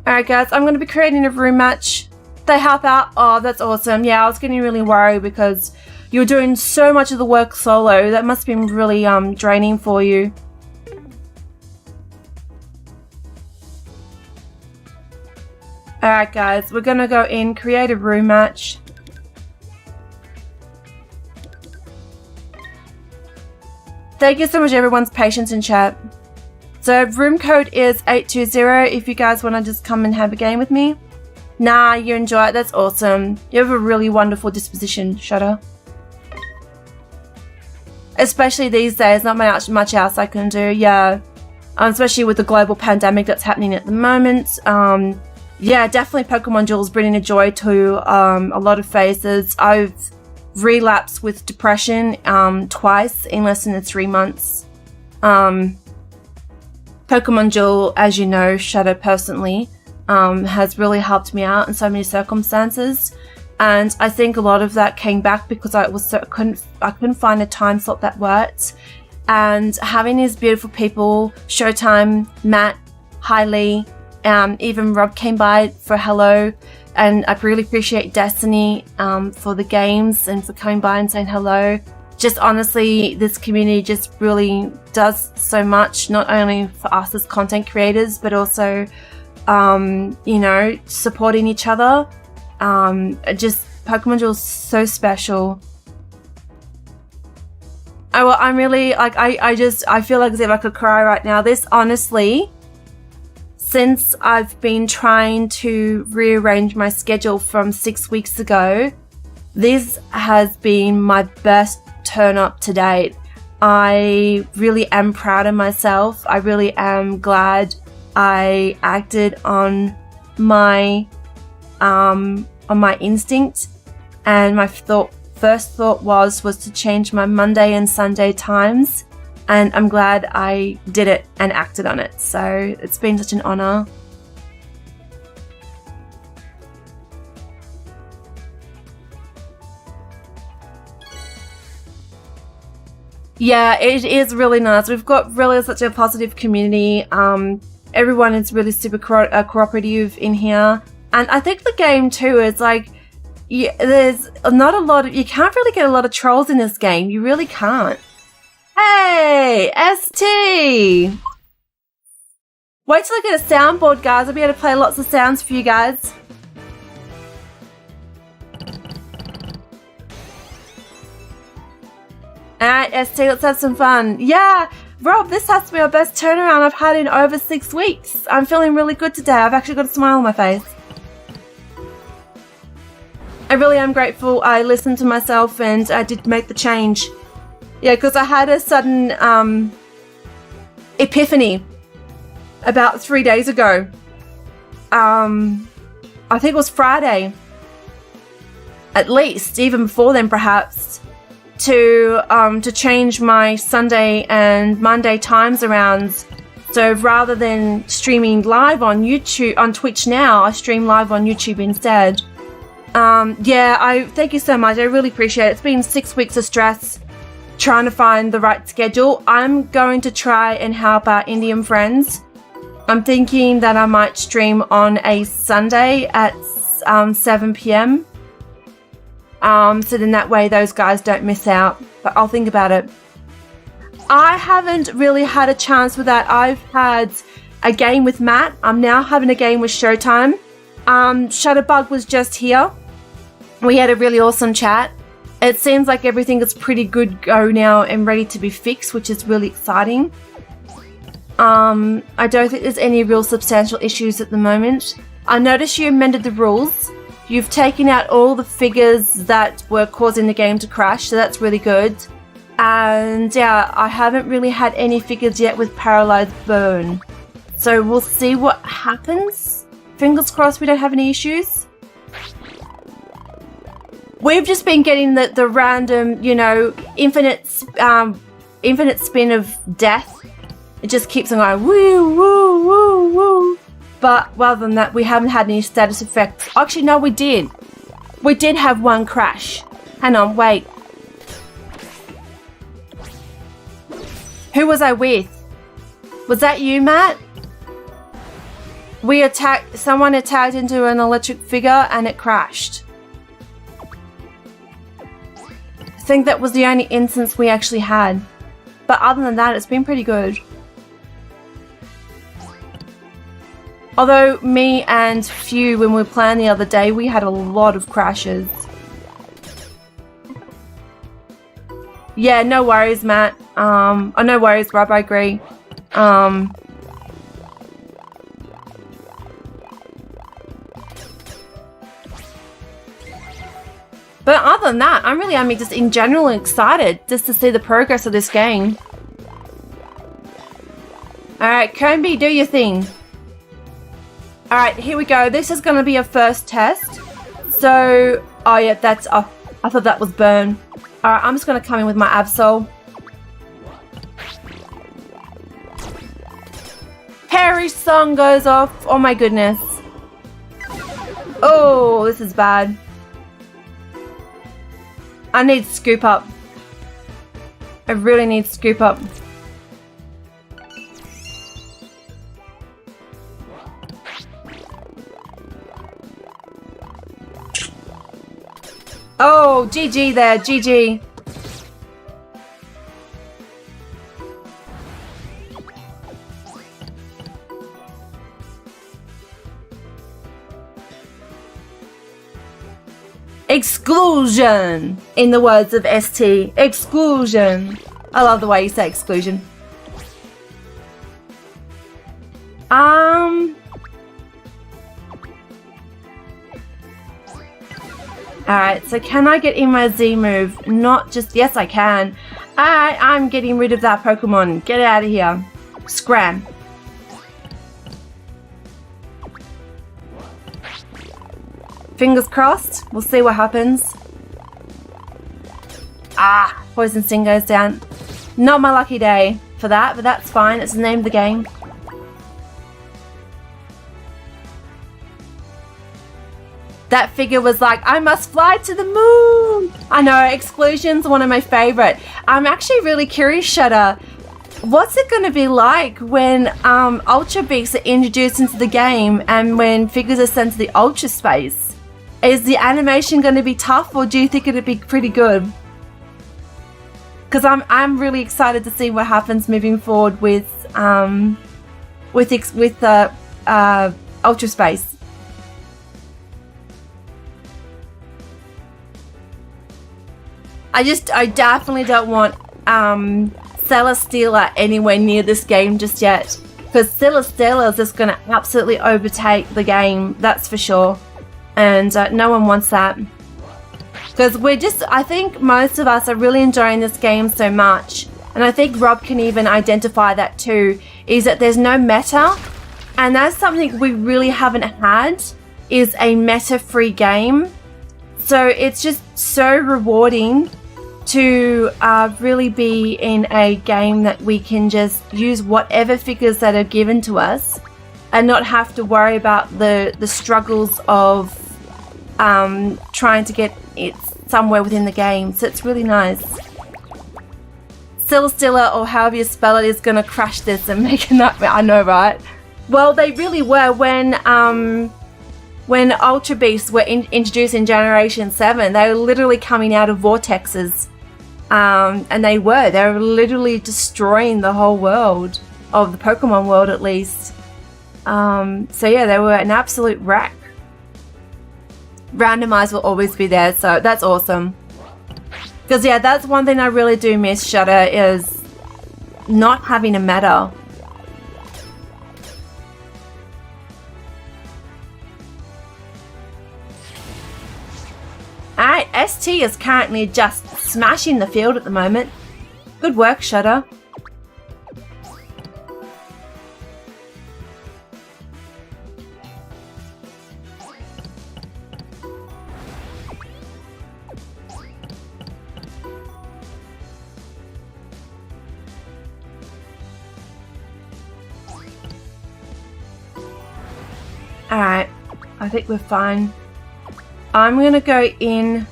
Alright guys, I'm going to be creating a room match. They help out. Oh, that's awesome. Yeah, I was getting really worried because you're doing so much of the work solo. That must have been really draining for you. Alright guys, we're going to go in, create a room match. Thank you so much everyone's patience in chat. So room code is 820 if you guys want to just come and have a game with me. Nah, you enjoy it. That's awesome. You have a really wonderful disposition, Shadow. Especially these days, not much else I can do. Yeah, especially with the global pandemic that's happening at the moment. Yeah, definitely Pokemon Duel's bringing a joy to a lot of faces. I've relapsed with depression twice in less than 3 months. Pokemon Duel, as you know, Shadow personally, has really helped me out in so many circumstances, and I think a lot of that came back because I couldn't find a time slot that worked, and having these beautiful people, Showtime, Matt, Hailey, even Rob came by for hello, and I really appreciate Destiny for the games and for coming by and saying hello. Just honestly, this community just really does so much, not only for us as content creators, but also you know, supporting each other. Just Pokemon Duel is so special. I'm really like I feel like as if I could cry right now. This honestly, since I've been trying to rearrange my schedule from 6 weeks ago, this has been my best turn up to date. I really am proud of myself. I really am glad I acted on my instinct, and my first thought was to change my Monday and Sunday times, and I'm glad I did it and acted on it. So it's been such an honor. Yeah, it is really nice. We've got really such a positive community. Everyone is really super cooperative in here, and I think the game too is like, there's not a lot of, you can't really get a lot of trolls in this game. You really can't. Hey, ST! Wait till I get a soundboard, guys. I'll be able to play lots of sounds for you guys. Alright, ST, let's have some fun. Yeah, Rob, this has to be our best turnaround I've had in over 6 weeks. I'm feeling really good today. I've actually got a smile on my face. I really am grateful I listened to myself and I did make the change. Yeah, because I had a sudden epiphany about 3 days ago. I think it was Friday. At least, even before then perhaps. To change my Sunday and Monday times around. So rather than streaming live on YouTube, on Twitch now, I stream live on YouTube instead. Yeah, I thank you so much. I really appreciate it. It's been 6 weeks of stress trying to find the right schedule. I'm going to try and help our Indian friends. I'm thinking that I might stream on a Sunday at 7 p.m. So then that way those guys don't miss out. But I'll think about it. I haven't really had a chance with that. I've had a game with Matt. I'm now having a game with Showtime. Shadowbug was just here. We had a really awesome chat. It seems like everything is pretty good go now and ready to be fixed, which is really exciting. I don't think there's any real substantial issues at the moment. I noticed you amended the rules. You've taken out all the figures that were causing the game to crash, so that's really good. And yeah, I haven't really had any figures yet with Paralyzed Burn. So we'll see what happens. Fingers crossed we don't have any issues. We've just been getting the random, you know, infinite spin of death. It just keeps on going woo, woo, woo, woo. But other than that, we haven't had any status effects. Actually, no, we did. We did have one crash. Hang on, wait. Who was I with? Was that you, Matt? Someone attacked into an electric figure and it crashed. I think that was the only instance we actually had. But other than that, it's been pretty good. Although me and Few, when we were playing the other day, we had a lot of crashes. Yeah, no worries, Matt. Oh, no worries, Rob, I agree. But other than that, I'm just in general excited just to see the progress of this game. Alright, Combi, do your thing. Alright, here we go. This is going to be a first test. So, oh yeah, that's, oh, I thought that was Burn. Alright, I'm just going to come in with my Absol. Harry's song goes off. Oh my goodness. Oh, this is bad. I need scoop up. I really need scoop up. Oh, GG there, GG. Exclusion, in the words of ST. Exclusion. I love the way you say exclusion. Alright, so can I get in my Z move? Not just... Yes, I can. Alright, I'm getting rid of that Pokemon. Get out of here. Scram. Fingers crossed. We'll see what happens. Ah, Poison Sting goes down. Not my lucky day for that, but that's fine. It's the name of the game. That figure was like, I must fly to the moon. I know, Exclusion's one of my favorite. I'm actually really curious, Shudder. What's it going to be like when Ultra Beaks are introduced into the game and when figures are sent to the Ultra Space? Is the animation going to be tough, or do you think it'll be pretty good? Because I'm really excited to see what happens moving forward with Ultra Space. I definitely don't want Celesteela anywhere near this game just yet, because Celesteela is just going to absolutely overtake the game, that's for sure, and no one wants that. Because I think most of us are really enjoying this game so much, and I think Rob can even identify that too, is that there's no meta, and that's something we really haven't had, is a meta-free game. So it's just so rewarding to really be in a game that we can just use whatever figures that are given to us and not have to worry about the struggles of trying to get it somewhere within the game. So it's really nice. Celesteela, or however you spell it, is going to crash this and make a nightmare. I know, right? Well, they really were when when Ultra Beasts were introduced in Generation 7, they were literally coming out of vortexes. And they were literally destroying the whole world, of the Pokemon world at least. So yeah, they were an absolute wreck. Randomize will always be there, so that's awesome. Because yeah, that's one thing I really do miss, Shudder, is not having a meta. Alright, ST is currently just smashing the field at the moment. Good work, Shudder. Alright, I think we're fine. I'm going to go in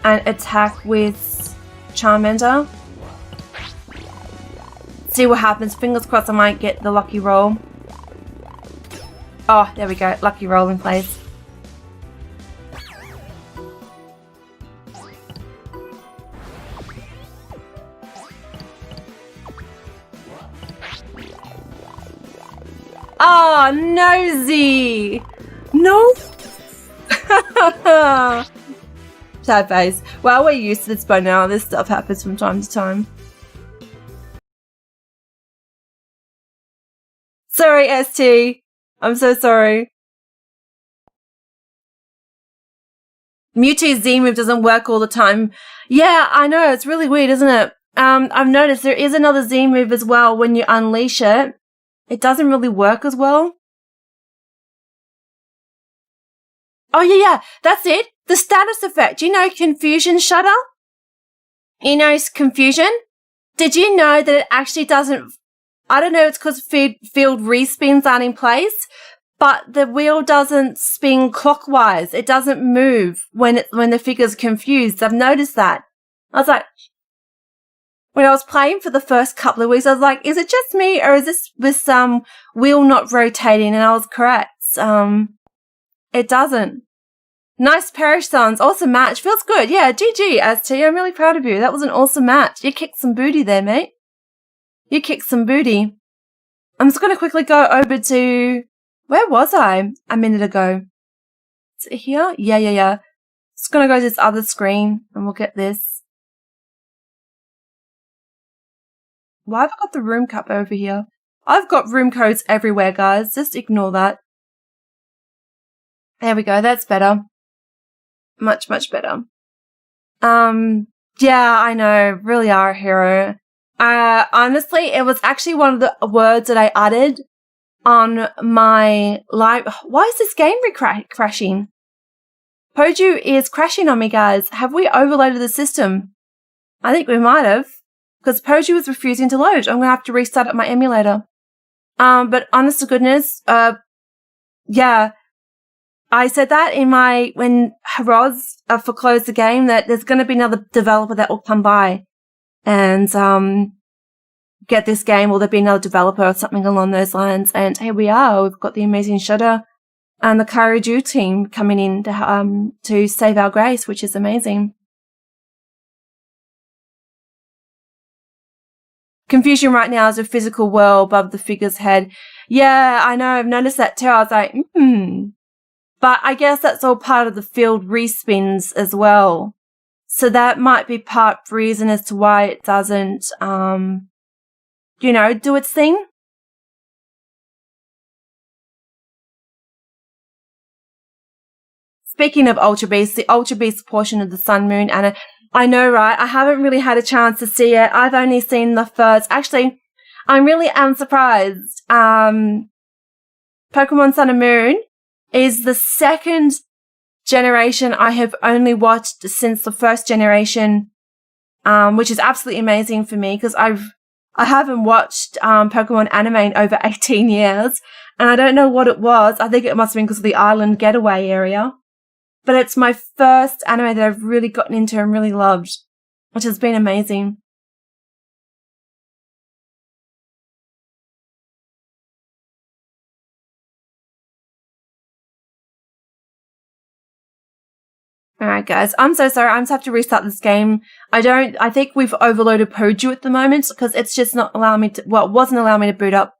and attack with Charmander. See what happens. Fingers crossed I might get the lucky roll. Oh, there we go. Lucky roll in place. Oh, nosy! No! Sad face. Well, we're used to this by now. This stuff happens from time to time. Sorry, ST. I'm so sorry. Mewtwo's Z move doesn't work all the time. Yeah, I know. It's really weird, isn't it? I've noticed there is another Z move as well when you unleash it. It doesn't really work as well. Oh, yeah, that's it. The status effect. You know Confusion, Shudder? You know Confusion? Did you know that it actually doesn't... I don't know, it's because field respins aren't in place, but the wheel doesn't spin clockwise. It doesn't move when the figure's confused. I've noticed that. I was like... When I was playing for the first couple of weeks, I was like, is it just me or is this wheel not rotating? And I was correct. It doesn't. Nice Perish Sons. Awesome match. Feels good. Yeah, GG, ST. I'm really proud of you. That was an awesome match. You kicked some booty there, mate. You kicked some booty. I'm just going to quickly go over to... Where was I a minute ago? Is it here? Yeah. Just going to go to this other screen and we'll get this. Why have I got the room cup over here? I've got room codes everywhere, guys. Just ignore that. There we go. That's better. Much, much better. Yeah, I know. Really are a hero. Honestly, it was actually one of the words that I uttered on my live. Why is this game crashing? Poju is crashing on me, guys. Have we overloaded the system? I think we might have. Because Poju was refusing to load. I'm going to have to restart up my emulator. But honest to goodness, yeah. I said that when Roz foreclosed the game, that there's going to be another developer that will come by and get this game, or there'll be another developer or something along those lines. And here we are. We've got the amazing Shudder and the Kaiju team coming in to save our grace, which is amazing. Confusion right now is a physical whirl above the figure's head. Yeah, I know. I've noticed that too. I was like, But I guess that's all part of the field respins as well. So that might be part of the reason as to why it doesn't, do its thing. Speaking of Ultra Beast, the Ultra Beast portion of the Sun Moon, and I know, right? I haven't really had a chance to see it. I've only seen the first. Actually, I'm really surprised. Pokemon Sun and Moon is the second generation I have only watched since the first generation, which is absolutely amazing for me because I haven't watched Pokemon anime in over 18 years, and I don't know what it was. I think it must have been because of the island getaway area. But it's my first anime that I've really gotten into and really loved, which has been amazing. Alright guys, I'm so sorry. I just have to restart this game. I think we've overloaded Poju at the moment because it's just not allowing me to, well, it wasn't allowing me to boot up.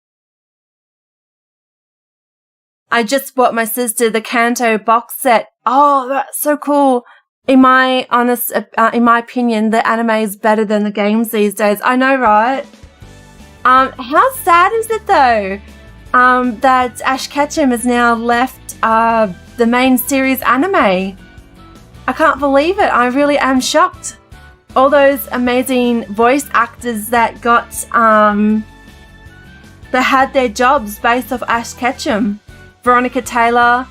I just bought my sister the Kanto box set. Oh, that's so cool. In my opinion, the anime is better than the games these days. I know, right? How sad is it though, that Ash Ketchum has now left, the main series anime? I can't believe it. I really am shocked. All those amazing voice actors that got, that had their jobs based off Ash Ketchum. Veronica Taylor.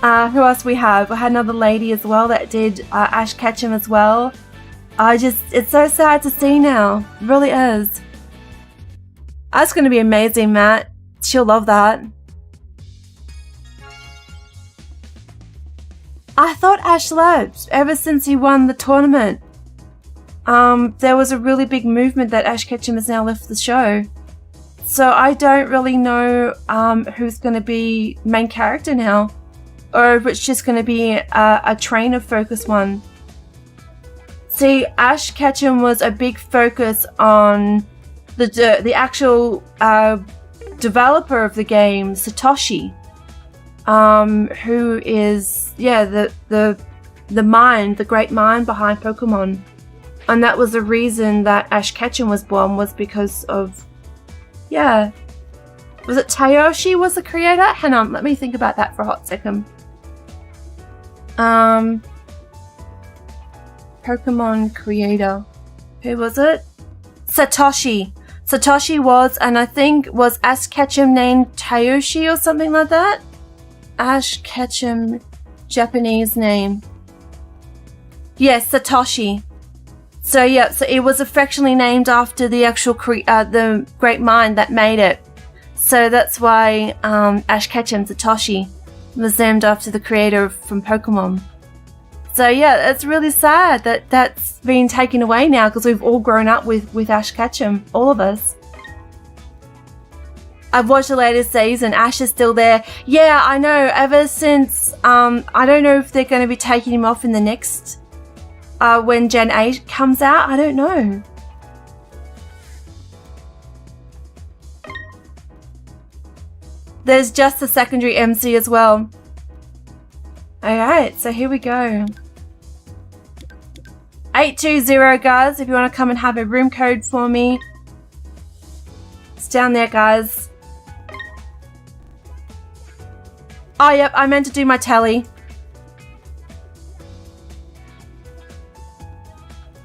Who else we have? We had another lady as well that did Ash Ketchum as well. It's so sad to see now. It really is. That's going to be amazing, Matt. She'll love that. I thought Ash left ever since he won the tournament. There was a really big movement that Ash Ketchum has now left the show. So I don't really know who's going to be main character now. Or if it's just going to be a trainer focus one. See, Ash Ketchum was a big focus on the actual developer of the game, Satoshi, who is the great mind behind Pokemon, and that was the reason that Ash Ketchum was born, was because of was it Tayoshi was the creator? Hang on, let me think about that for a hot second. Pokemon creator, who was it? Satoshi. Satoshi was, and I think was Ash Ketchum named Tayoshi or something like that? Ash Ketchum, Japanese name. Yes, Satoshi. So so it was affectionately named after the actual the great mind that made it. So that's why Ash Ketchum, Satoshi, was named after the creator from Pokemon. So it's really sad that that's been taken away now, because we've all grown up with Ash Ketchum, all of us. I've watched the latest season. Ash is still there. Yeah, I know. Ever since, I don't know if they're going to be taking him off in the next, when Gen 8 comes out. I don't know. There's just a secondary MC as well. Alright, so here we go. 820, guys, if you want to come and have a room code for me. It's down there, guys. Oh, yep, I meant to do my tally.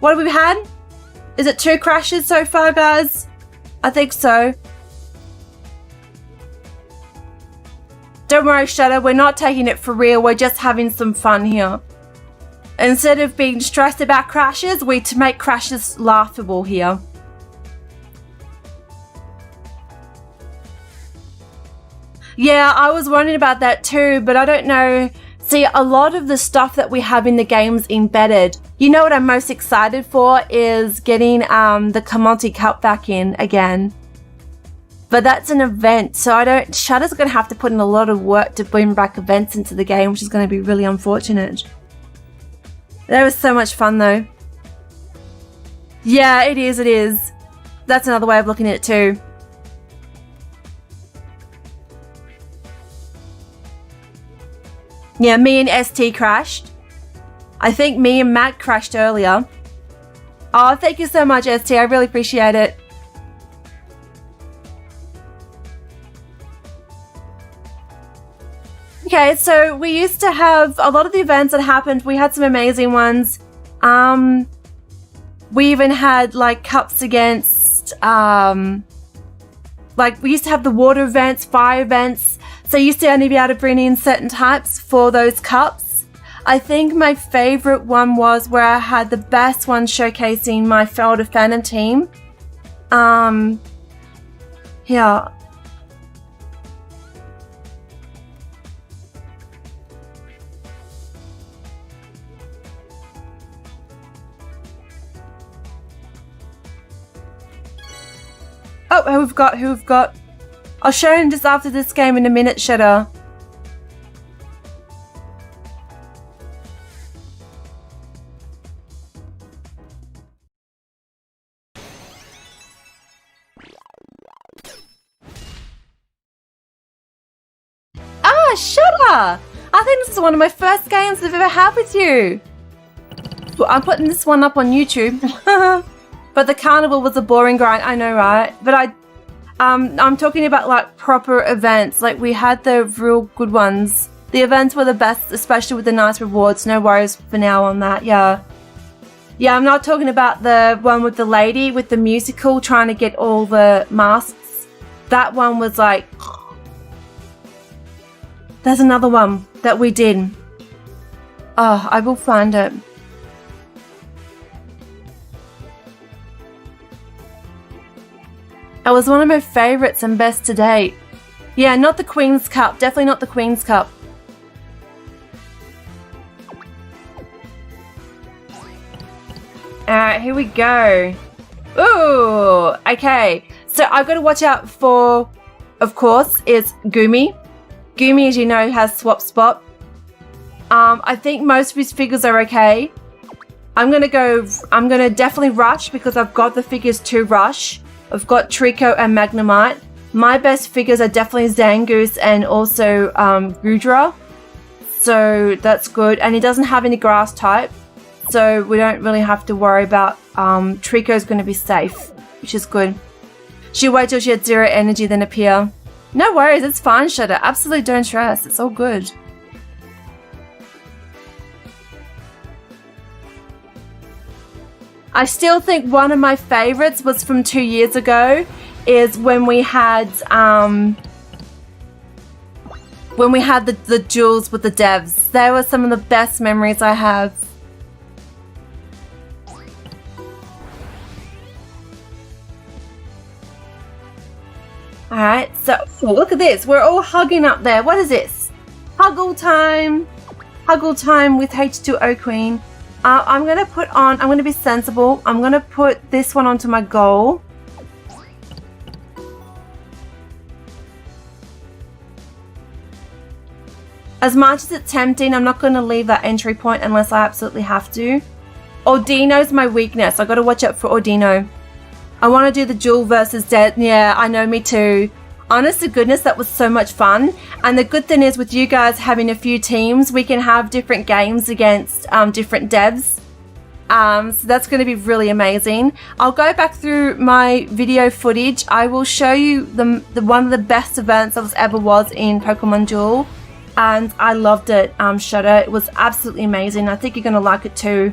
What have we had? Is it 2 crashes so far, guys? I think so. Don't worry, Shadow, we're not taking it for real. We're just having some fun here. Instead of being stressed about crashes, we to make crashes laughable here. Yeah, I was wondering about that too, but I don't know. See, a lot of the stuff that we have in the game's embedded. You know what I'm most excited for is getting the Commodity Cup back in again. But that's an event, so Shadow's going to have to put in a lot of work to bring back events into the game, which is going to be really unfortunate. That was so much fun though. Yeah, it is. That's another way of looking at it too. Yeah, me and ST crashed. I think me and Matt crashed earlier. Oh, thank you so much, ST. I really appreciate it. Okay, so we used to have a lot of the events that happened. We had some amazing ones. We even had like cups against, like we used to have the water events, fire events. So you used to only be able to bring in certain types for those cups. I think my favorite one was where I had the best one showcasing my fellow Phantom team. Yeah. Oh, who we've got. I'll show him just after this game in a minute, Shadow. Shudder! I think this is one of my first games I've ever had with you. Well, I'm putting this one up on YouTube. But the carnival was a boring grind, I know, right? But I'm talking about like proper events. Like we had the real good ones. The events were the best, especially with the nice rewards. No worries for now on that, yeah. Yeah, I'm not talking about the one with the lady with the musical trying to get all the masks. That one was like... There's another one that we did. Oh, I will find it. It was one of my favorites and best to date. Yeah, not the Queen's Cup. Definitely not the Queen's Cup. Alright, here we go. Ooh, okay. So I've got to watch out for, of course, is Goomy. Goomy, as you know, has Swap Spot. I think most of his figures are okay. I'm going to definitely rush because I've got the figures to rush. I've got Trico and Magnemite. My best figures are definitely Zangoose and also Gudra. So that's good. And he doesn't have any grass type. So we don't really have to worry about Trico's going to be safe, which is good. She'll wait till she had 0 energy then appear. No worries, it's fine, Shudder. Absolutely don't stress. It's all good. I still think one of my favorites was from 2 years ago is when we had the duels with the devs. They were some of the best memories I have. Alright, so look at this. We're all hugging up there. What is this? Huggle time. Huggle time with H2O Queen. I'm going to be sensible. I'm going to put this one onto my goal. As much as it's tempting, I'm not going to leave that entry point unless I absolutely have to. Ordino's my weakness. I got to watch out for Ordino. I want to do the duel versus dead. Yeah, I know, me too. Honest to goodness, that was so much fun. And the good thing is with you guys having a few teams, we can have different games against different devs. So that's going to be really amazing. I'll go back through my video footage. I will show you the one of the best events I ever was in Pokemon Duel. And I loved it, Shudder. It was absolutely amazing. I think you're going to like it too.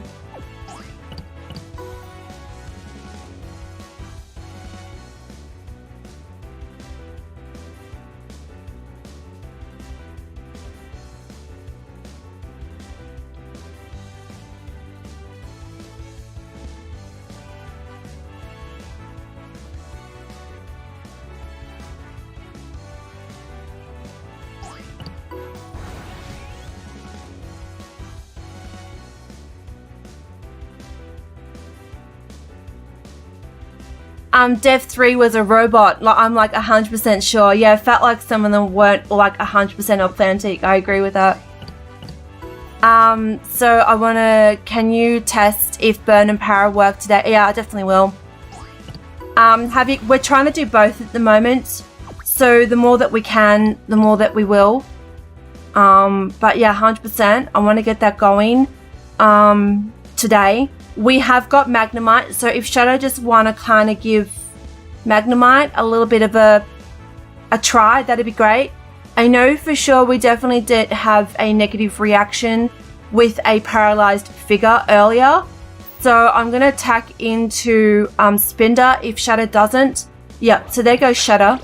Dev 3 was a robot. Like, I'm like 100% sure. Yeah, it felt like some of them weren't like 100% authentic. I agree with that. So I want to... Can you test if Burn and Power work today? Yeah, I definitely will. We're trying to do both at the moment. So the more that we can, the more that we will. But yeah, 100%. I want to get that going today. We have got Magnemite, so if Shadow just want to kind of give Magnemite a little bit of a try, that'd be great. I know for sure we definitely did have a negative reaction with a paralyzed figure earlier. So I'm going to attack into Spinder if Shadow doesn't. Yeah, so there goes Shadow.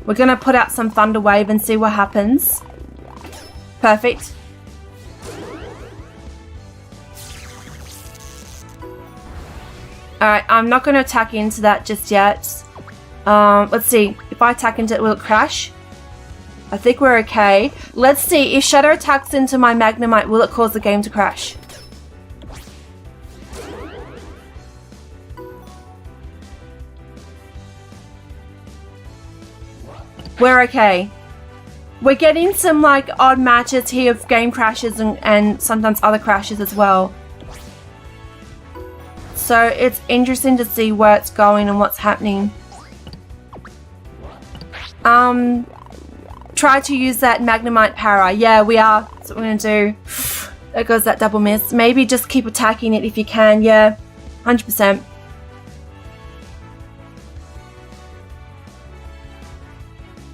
We're going to put out some Thunder Wave and see what happens. Perfect. Alright, I'm not going to attack into that just yet. Let's see. If I attack into it, will it crash? I think we're okay. Let's see. If Shadow attacks into my Magnemite, will it cause the game to crash? We're okay. We're getting some like odd matches here of game crashes and sometimes other crashes as well. So it's interesting to see where it's going and what's happening. try to use that Magnemite power. Yeah, we are. That's what we're going to do. There goes that double miss. Maybe just keep attacking it if you can. Yeah, 100%.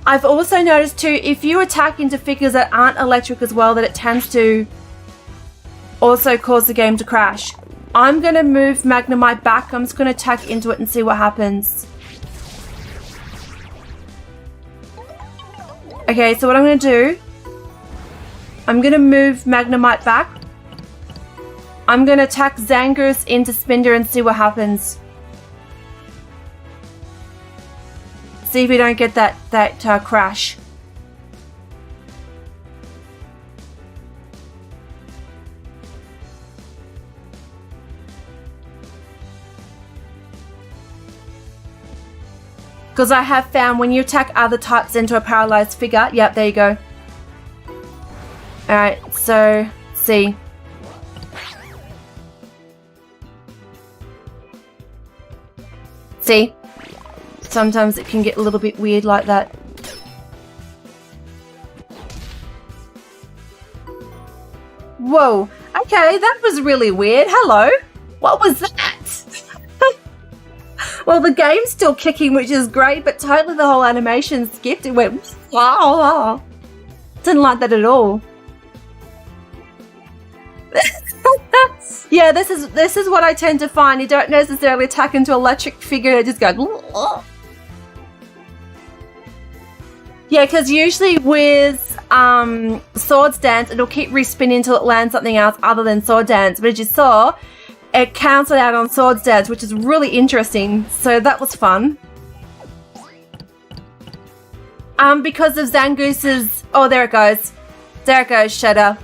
I've also noticed too, if you attack into figures that aren't electric as well, that it tends to also cause the game to crash. I'm going to move Magnemite back. I'm just going to attack into it and see what happens. Okay, so what I'm going to do, I'm going to move Magnemite back. I'm going to attack Zangoose into Spinder and see what happens. See if we don't get that crash. Because I have found when you attack other types into a paralyzed figure, yep, there you go. Alright, so, see. See? Sometimes it can get a little bit weird like that. Whoa, okay, that was really weird. Hello, what was that? Well, the game's still kicking, which is great, but totally the whole animation skipped. It went, wow. Didn't like that at all. Yeah, this is what I tend to find. You don't necessarily attack into electric figure, it just goes. Yeah, because usually with Swords Dance, it'll keep respinning until it lands something else other than Sword Dance. But as you saw, it cancelled out on Swords Dance, which is really interesting. So that was fun. Because of Zangoose's... Oh, there it goes. There it goes, Shadow.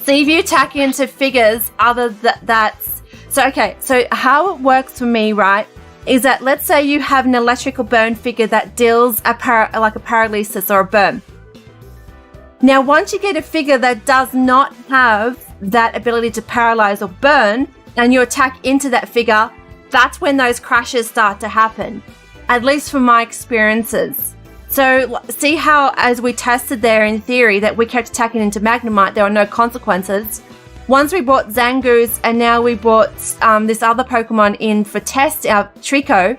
So if you attack into figures other that's... So, okay. So how it works for me, right, is that let's say you have an electrical burn figure that deals like a paralysis or a burn. Now, once you get a figure that does not have that ability to paralyze or burn, and you attack into that figure, that's when those crashes start to happen, at least from my experiences. So see how, as we tested there in theory, that we kept attacking into Magnemite, there were no consequences. Once we brought Zangoose and now we brought this other Pokemon in for test, our Trico,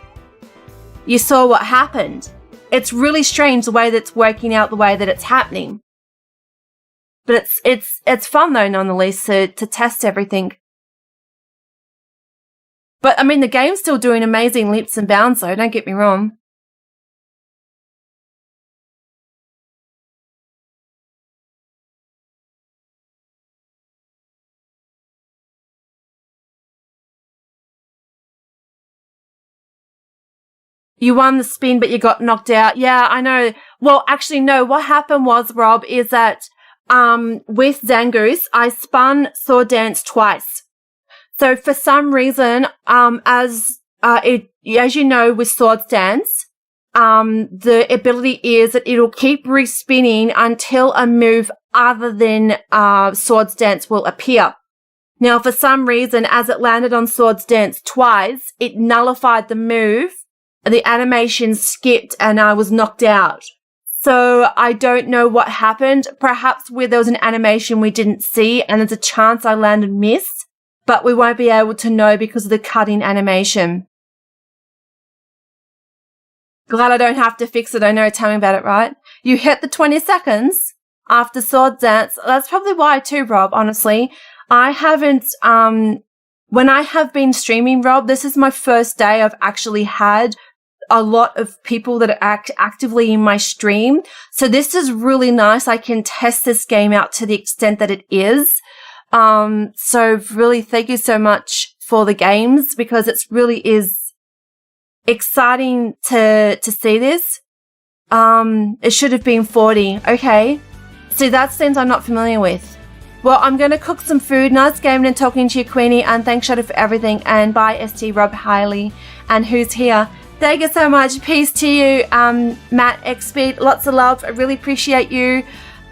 you saw what happened. It's really strange the way that's working out the way that it's happening. But it's fun though, nonetheless, to test everything. But I mean, the game's still doing amazing leaps and bounds though, don't get me wrong. You won the spin, but you got knocked out. Yeah, I know. Well, actually, no. What happened was, Rob, is that with Zangoose, I spun Sword Dance twice. So for some reason, as you know, with Sword Dance, the ability is that it'll keep respinning until a move other than Sword Dance will appear. Now, for some reason, as it landed on Sword Dance twice, it nullified the move. The animation skipped and I was knocked out. So I don't know what happened. Perhaps where there was an animation we didn't see and there's a chance I landed miss, but we won't be able to know because of the cutting animation. Glad I don't have to fix it. I know, tell me about it, right? You hit the 20 seconds after Sword Dance. That's probably why too, Rob, honestly. I haven't, when I have been streaming, Rob, this is my first day I've actually had a lot of people that are actively in my stream. So this is really nice. I can test this game out to the extent that it is. So really thank you so much for the games because it really is exciting to see this. It should have been 40. Okay. See, that's things I'm not familiar with. Well, I'm going to cook some food. Nice gaming and talking to you, Queenie. And thanks, Shadow, for everything. And bye, ST Rob Hiley. And who's here? Thank you so much. Peace to you, Matt Xspeed. Lots of love. I really appreciate you.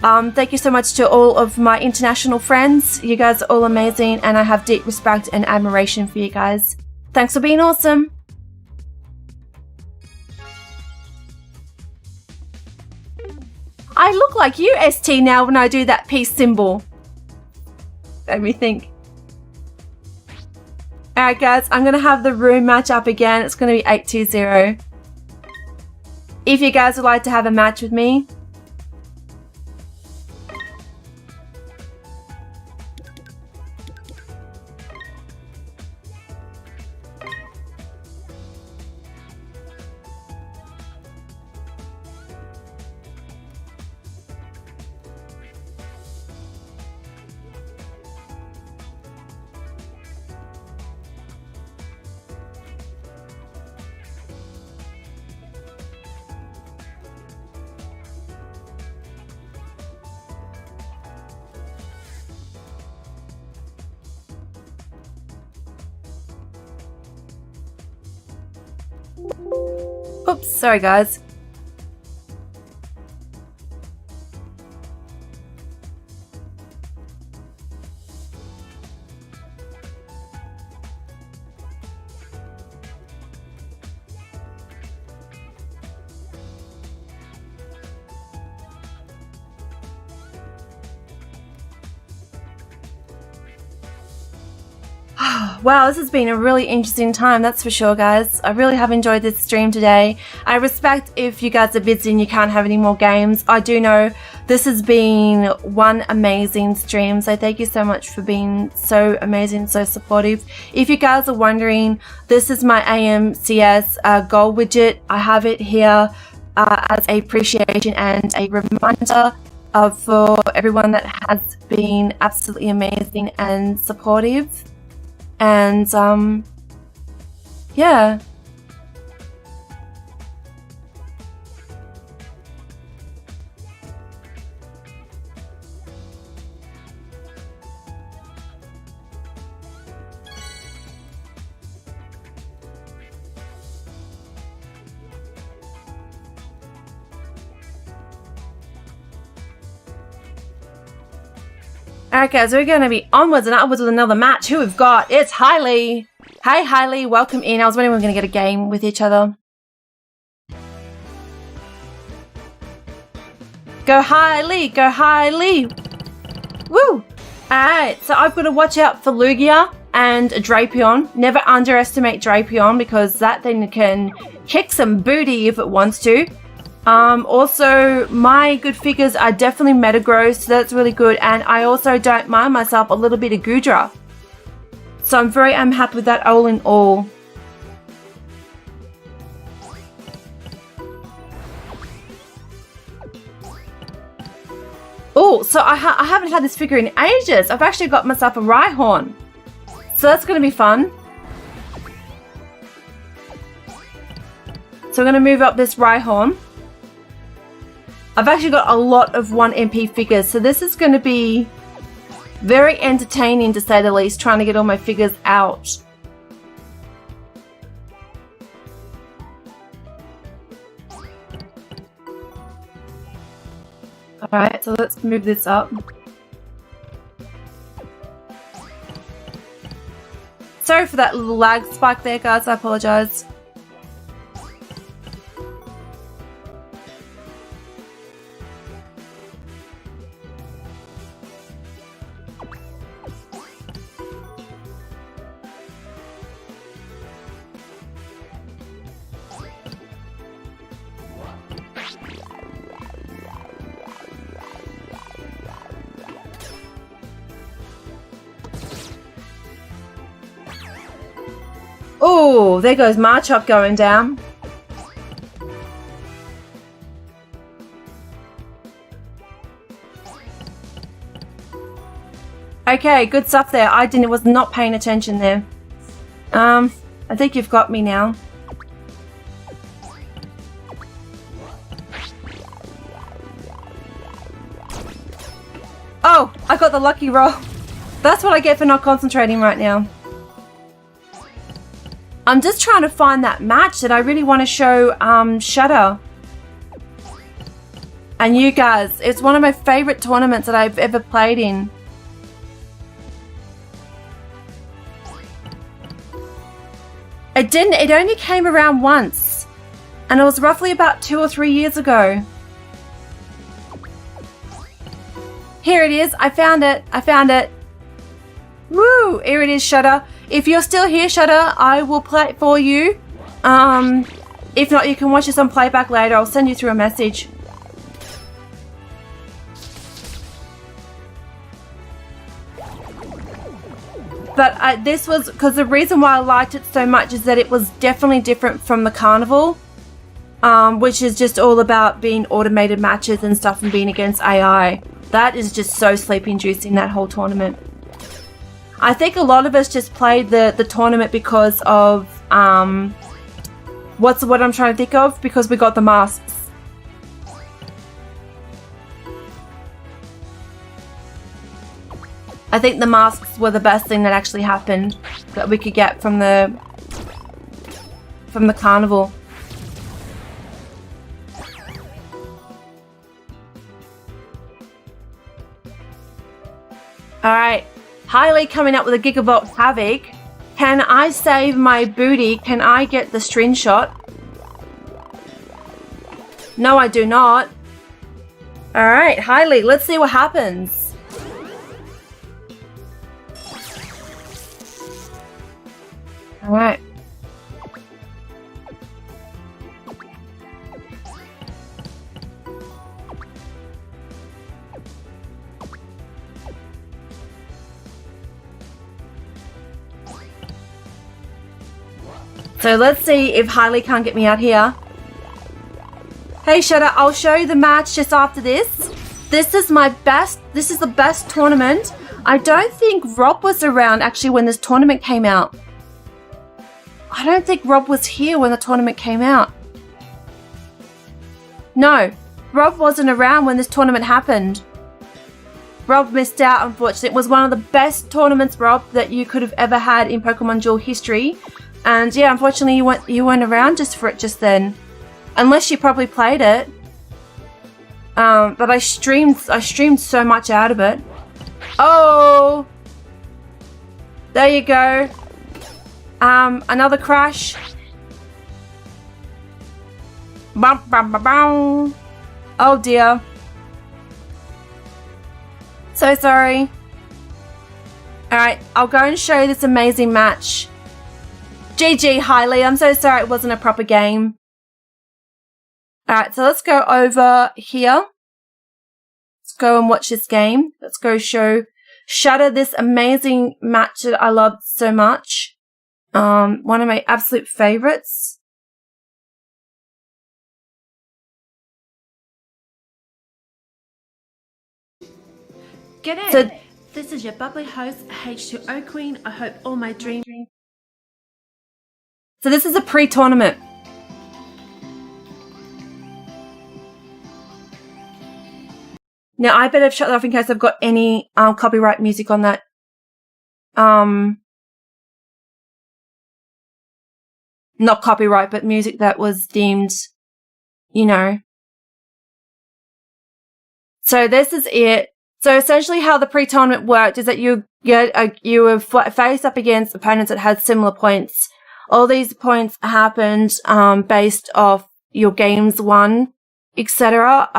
Thank you so much to all of my international friends. You guys are all amazing. And I have deep respect and admiration for you guys. Thanks for being awesome. I look like you, ST, now when I do that peace symbol. Made me think. Alright guys, I'm going to have the room match up again. It's going to be 820. If you guys would like to have a match with me. Oops, sorry guys. Wow, this has been a really interesting time, that's for sure, guys. I really have enjoyed this stream today. I respect if you guys are busy and you can't have any more games. I do know this has been one amazing stream, so thank you so much for being so amazing, so supportive. If you guys are wondering, this is my AMCS goal widget. I have it here as a appreciation and a reminder for everyone that has been absolutely amazing and supportive. And yeah. Alright guys, we're going to be onwards and upwards with another match. Who we've got? It's Hailey. Hey Hailey, welcome in. I was wondering if we were going to get a game with each other. Go Hailey, go Hailey. Woo! Alright, so I've got to watch out for Lugia and Drapion. Never underestimate Drapion because that thing can kick some booty if it wants to. Also, my good figures are definitely Metagross, so that's really good. And I also don't mind myself a little bit of Goodra. So I'm very happy with that all in all. Oh, so I haven't had this figure in ages. I've actually got myself a Rhyhorn. So that's going to be fun. So I'm going to move up this Rhyhorn. I've actually got a lot of 1 MP figures, so this is going to be very entertaining to say the least, trying to get all my figures out. Alright, so let's move this up. Sorry for that little lag spike there, guys, I apologise. Oh, there goes Marchop going down. Okay, good stuff there. I was not paying attention there. I think you've got me now. Oh, I got the lucky roll. That's what I get for not concentrating right now. I'm just trying to find that match that I really want to show Shadow and you guys. It's one of my favorite tournaments that I've ever played in. It only came around once, and it was roughly about 2 or 3 years ago. Here it is. I found it. I found it. Woo! Here it is, Shudder. If you're still here, Shudder, I will play it for you. If not, you can watch this on playback later. I'll send you through a message. But this was, because the reason why I liked it so much is that it was definitely different from the Carnival, which is just all about being automated matches and stuff and being against AI. That is just so sleep-inducing, that whole tournament. I think a lot of us just played the tournament because of, what's the word I'm trying to think of? Because we got the masks. I think the masks were the best thing that actually happened that we could get from the Carnival. Alright, Hailey coming up with a Gigavolt Havoc. Can I save my booty? Can I get the screenshot? No, I do not. Alright, Hailey, let's see what happens. Alright. So let's see if Hailey can't get me out here. Hey Shudder, I'll show you the match just after this. This is the best tournament. I don't think Rob was around actually when this tournament came out. I don't think Rob was here when the tournament came out. No, Rob wasn't around when this tournament happened. Rob missed out, unfortunately. It was one of the best tournaments, Rob, that you could have ever had in Pokemon Duel history. And yeah, unfortunately you weren't around just for it just then. Unless you probably played it. But I streamed so much out of it. Oh! There you go. Another crash. Bum, bum, bum, bum. Oh dear. So sorry. Alright, I'll go and show you this amazing match. GG, Hailey. I'm so sorry it wasn't a proper game. Alright, so let's go over here. Let's go and watch this game. Let's go show Shudder this amazing match that I loved so much. One of my absolute favorites. G'day. So this is your bubbly host, H2O Queen. I hope all my dreams. So this is a pre-tournament. Now I better shut that off in case I've got any copyright music on that. Not copyright, but music that was deemed, you know. So this is it. So essentially how the pre-tournament worked is that you were faced up against opponents that had similar points. All these points happened based off your games won, etc.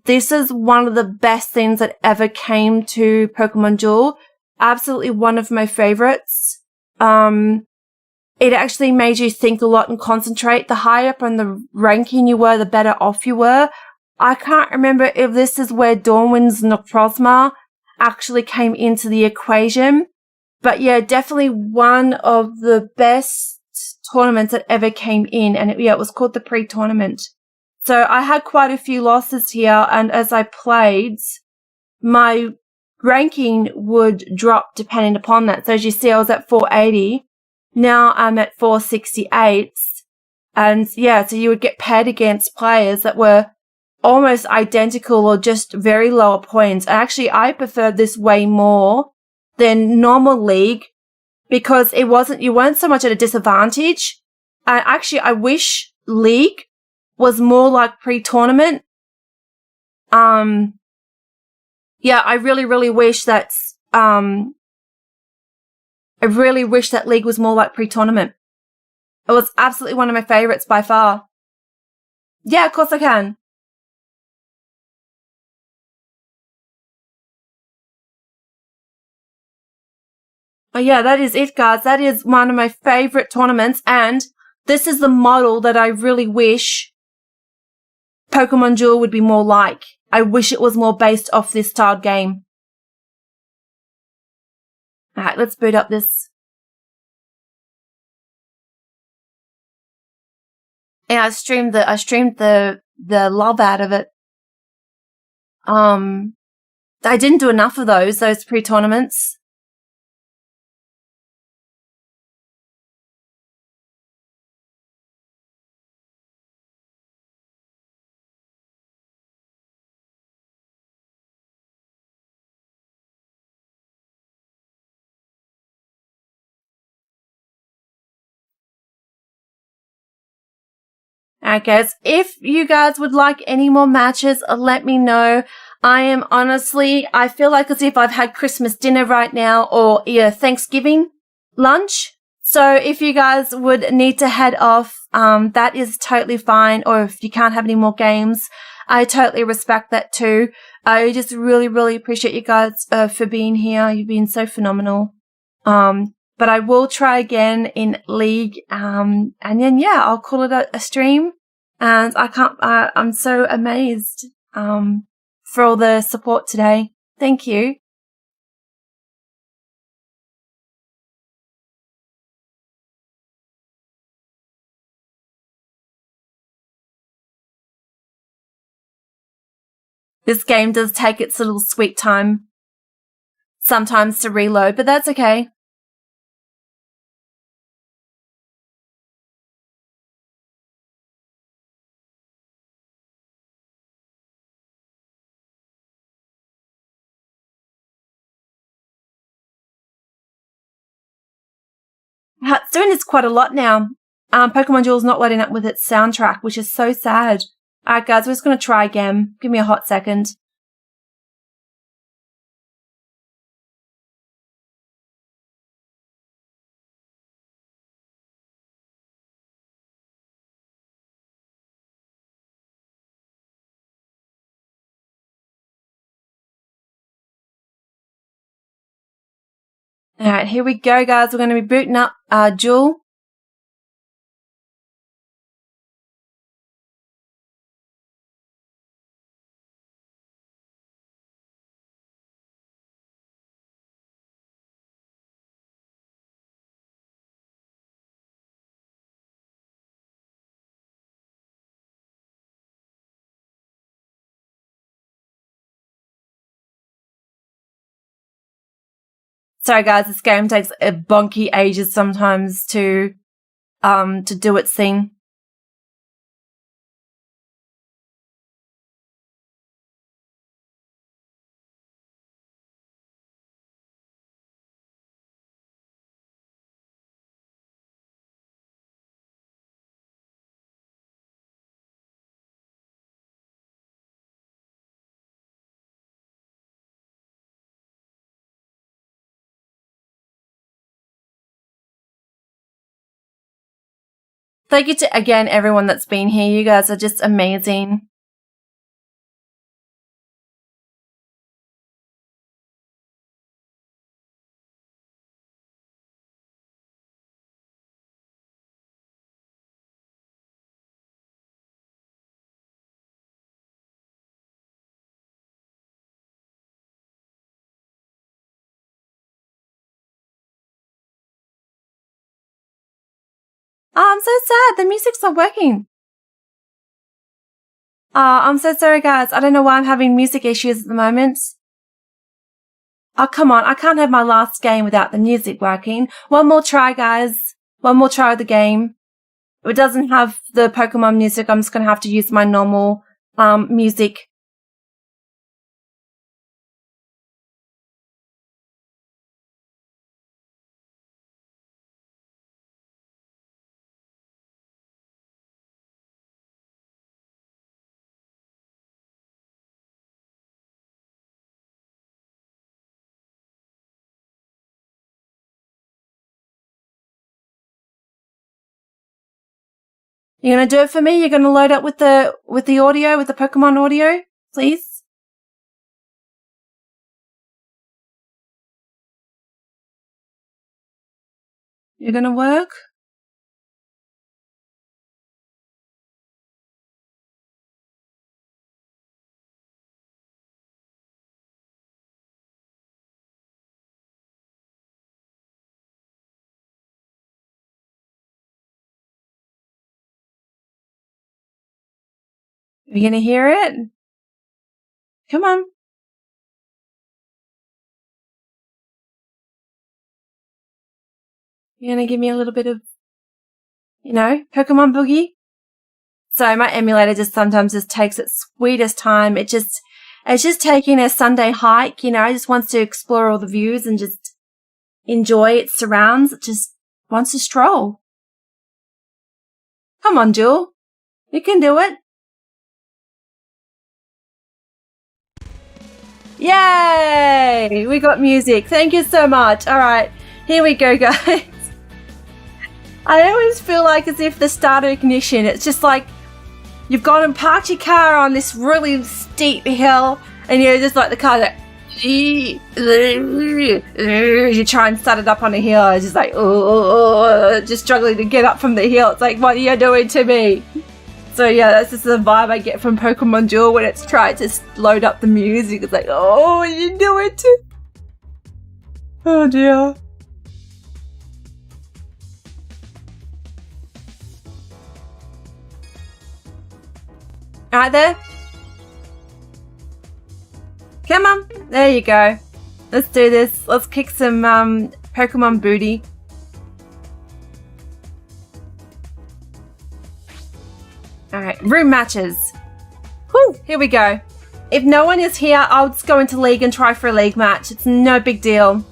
This is one of the best things that ever came to Pokemon Duel. Absolutely one of my favorites. It actually made you think a lot and concentrate. The higher up on the ranking you were, the better off you were. I can't remember if this is where Dawnwind's Necrozma actually came into the equation. But yeah, definitely one of the best tournaments that ever came in. And it was called the pre-tournament. So I had quite a few losses here. And as I played, my ranking would drop depending upon that. So as you see, I was at 480. Now I'm at 468. And yeah, so you would get paired against players that were almost identical or just very lower points. And actually, I preferred this way more than normal League because you weren't so much at a disadvantage. And actually, I wish League was more like pre-tournament. Yeah, I really, really wish that, League was more like pre-tournament. It was absolutely one of my favorites by far. Yeah, of course I can. yeah, that is it, guys. That is one of my favorite tournaments, and this is the model that I really wish Pokemon Duel would be more like. I wish it was more based off this styled game. Alright, let's boot up this. And I streamed the love out of it. I didn't do enough of those pre-tournaments. Alright guys, if you guys would like any more matches, let me know. I feel like as if I've had Christmas dinner right now, or Thanksgiving lunch. So if you guys would need to head off, that is totally fine. Or if you can't have any more games, I totally respect that too. I just really, really appreciate you guys for being here. You've been so phenomenal. But I will try again in League, and then I'll call it a stream. And I'm so amazed for all the support today. Thank you. This game does take its little sweet time sometimes to reload, but that's okay. It's doing this quite a lot now. Pokemon Duel's not loading up with its soundtrack, which is so sad. Alright guys, we're just going to try again. Give me a hot second. Alright, here we go guys. We're going to be booting up Duel. Sorry guys, this game takes a bonky ages sometimes to do its thing. Thank you to, again, everyone that's been here. You guys are just amazing. Oh, I'm so sad. The music's not working. I'm so sorry, guys. I don't know why I'm having music issues at the moment. Oh, come on. I can't have my last game without the music working. One more try, guys. One more try of the game. If it doesn't have the Pokemon music, I'm just going to have to use my normal music. You're going to do it for me? You're going to load up with the audio, with the Pokemon audio, please? You're gonna work? Are you gonna hear it? Come on. You're gonna give me a little bit of, Pokemon Boogie? So my emulator just sometimes just takes its sweetest time. It's just taking a Sunday hike, it just wants to explore all the views and just enjoy its surrounds. It just wants to stroll. Come on, Jewel. You can do it. Yay! We got music. Thank you so much. All right, here we go, guys. I always feel like as if the starter ignition, it's just like you've gone and parked your car on this really steep hill and you're just like the car like you try and start it up on a hill. It's just like, just struggling to get up from the hill. It's like, what are you doing to me? So yeah, that's just the vibe I get from Pokemon Duel when it's tried to load up the music. It's like, oh, you do it too. Oh dear. Right there. Come on. There you go. Let's do this. Let's kick some Pokemon booty. Alright, room matches. Whew, here we go. If no one is here, I'll just go into League and try for a League match. It's no big deal.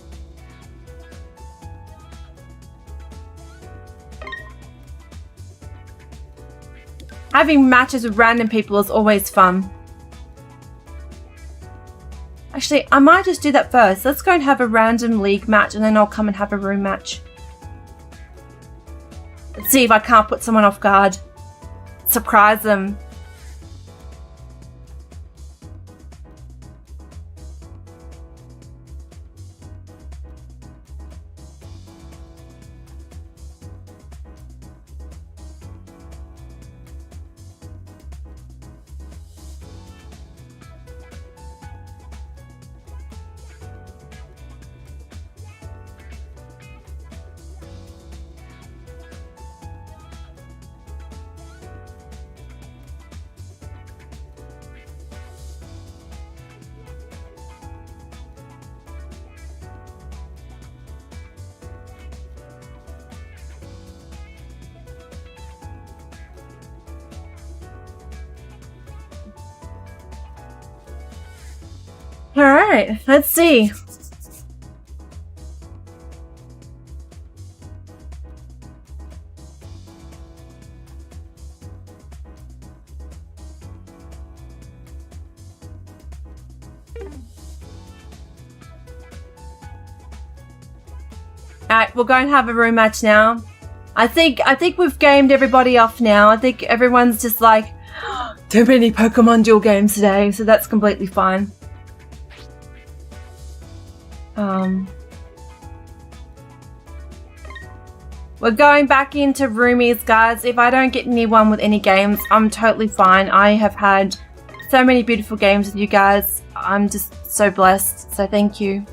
Having matches with random people is always fun. Actually, I might just do that first. Let's go and have a random League match and then I'll come and have a room match. Let's see if I can't put someone off guard. Surprise them. Alright, let's see. Alright, we'll go and have a room match now. I think we've gamed everybody off now. I think everyone's just like, too many Pokemon Duel games today, so that's completely fine. We're going back into roomies, guys. If I don't get anyone with any games, I'm totally fine. I have had so many beautiful games with you guys. I'm just so blessed, so thank you.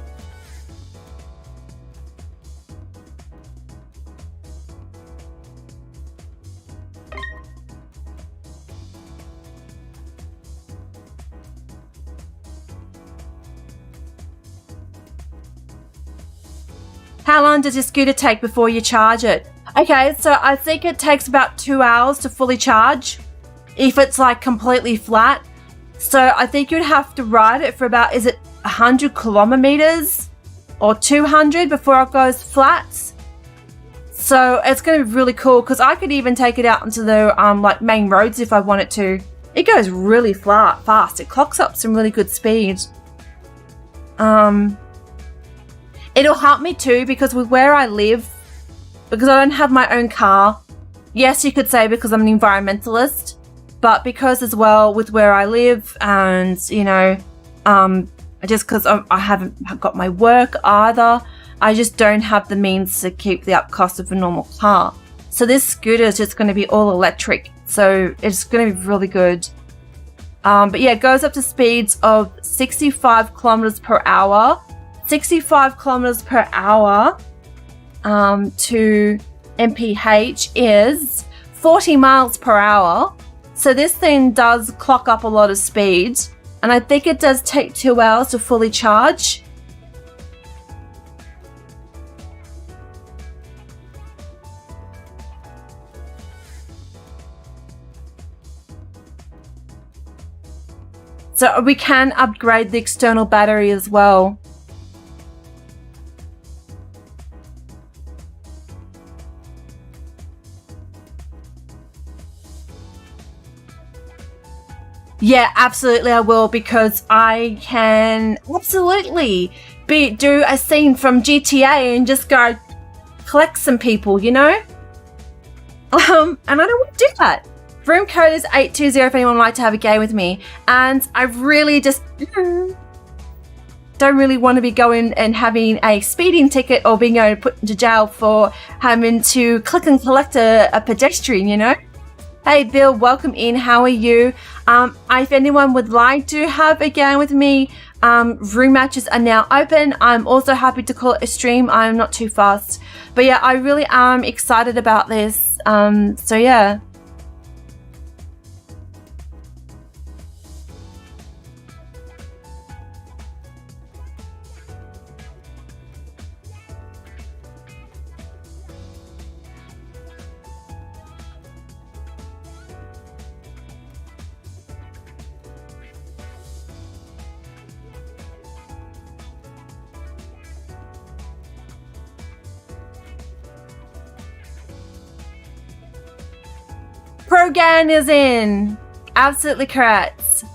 How long does your scooter take before you charge it? Okay, so I think it takes about 2 hours to fully charge if it's like completely flat. So I think you'd have to ride it for about, is it 100 kilometers or 200 before it goes flat? So it's going to be really cool because I could even take it out onto the like main roads if I wanted to. It goes really fast. It clocks up some really good speed. It'll help me too because with where I live, because I don't have my own car, yes, you could say because I'm an environmentalist, but because as well with where I live and, you know, just because I haven't got my work either, I just don't have the means to keep the up cost of a normal car. So this scooter is just going to be all electric. So it's going to be really good. But yeah, it goes up to speeds of 65 kilometers per hour. 65 kilometers per hour to MPH is 40 miles per hour. So this thing does clock up a lot of speed. And I think it does take 2 hours to fully charge. So we can upgrade the external battery as well. Yeah, absolutely I will, because I can absolutely do a scene from GTA and just go collect some people, you know? And I don't want to do that. Room code is 820 if anyone would like to have a game with me. And I really just don't really want to be going and having a speeding ticket or being put into jail for having to click and collect a pedestrian, you know? Hey Bill, welcome in. How are you? If anyone would like to have a game with me, room matches are now open. I'm also happy to call it a stream. I'm not too fast. But yeah, I really am excited about this. So yeah. Progan is in. Absolutely correct.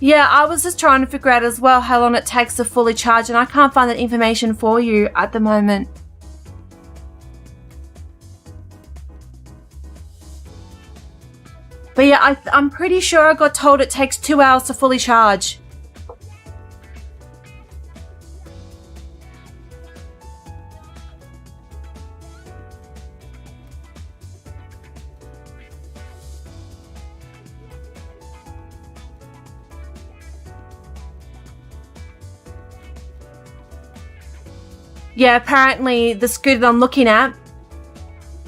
Yeah, I was just trying to figure out as well how long it takes to fully charge, and I can't find that information for you at the moment. But yeah, I'm pretty sure I got told it takes 2 hours to fully charge. Yeah, apparently the scooter that I'm looking at,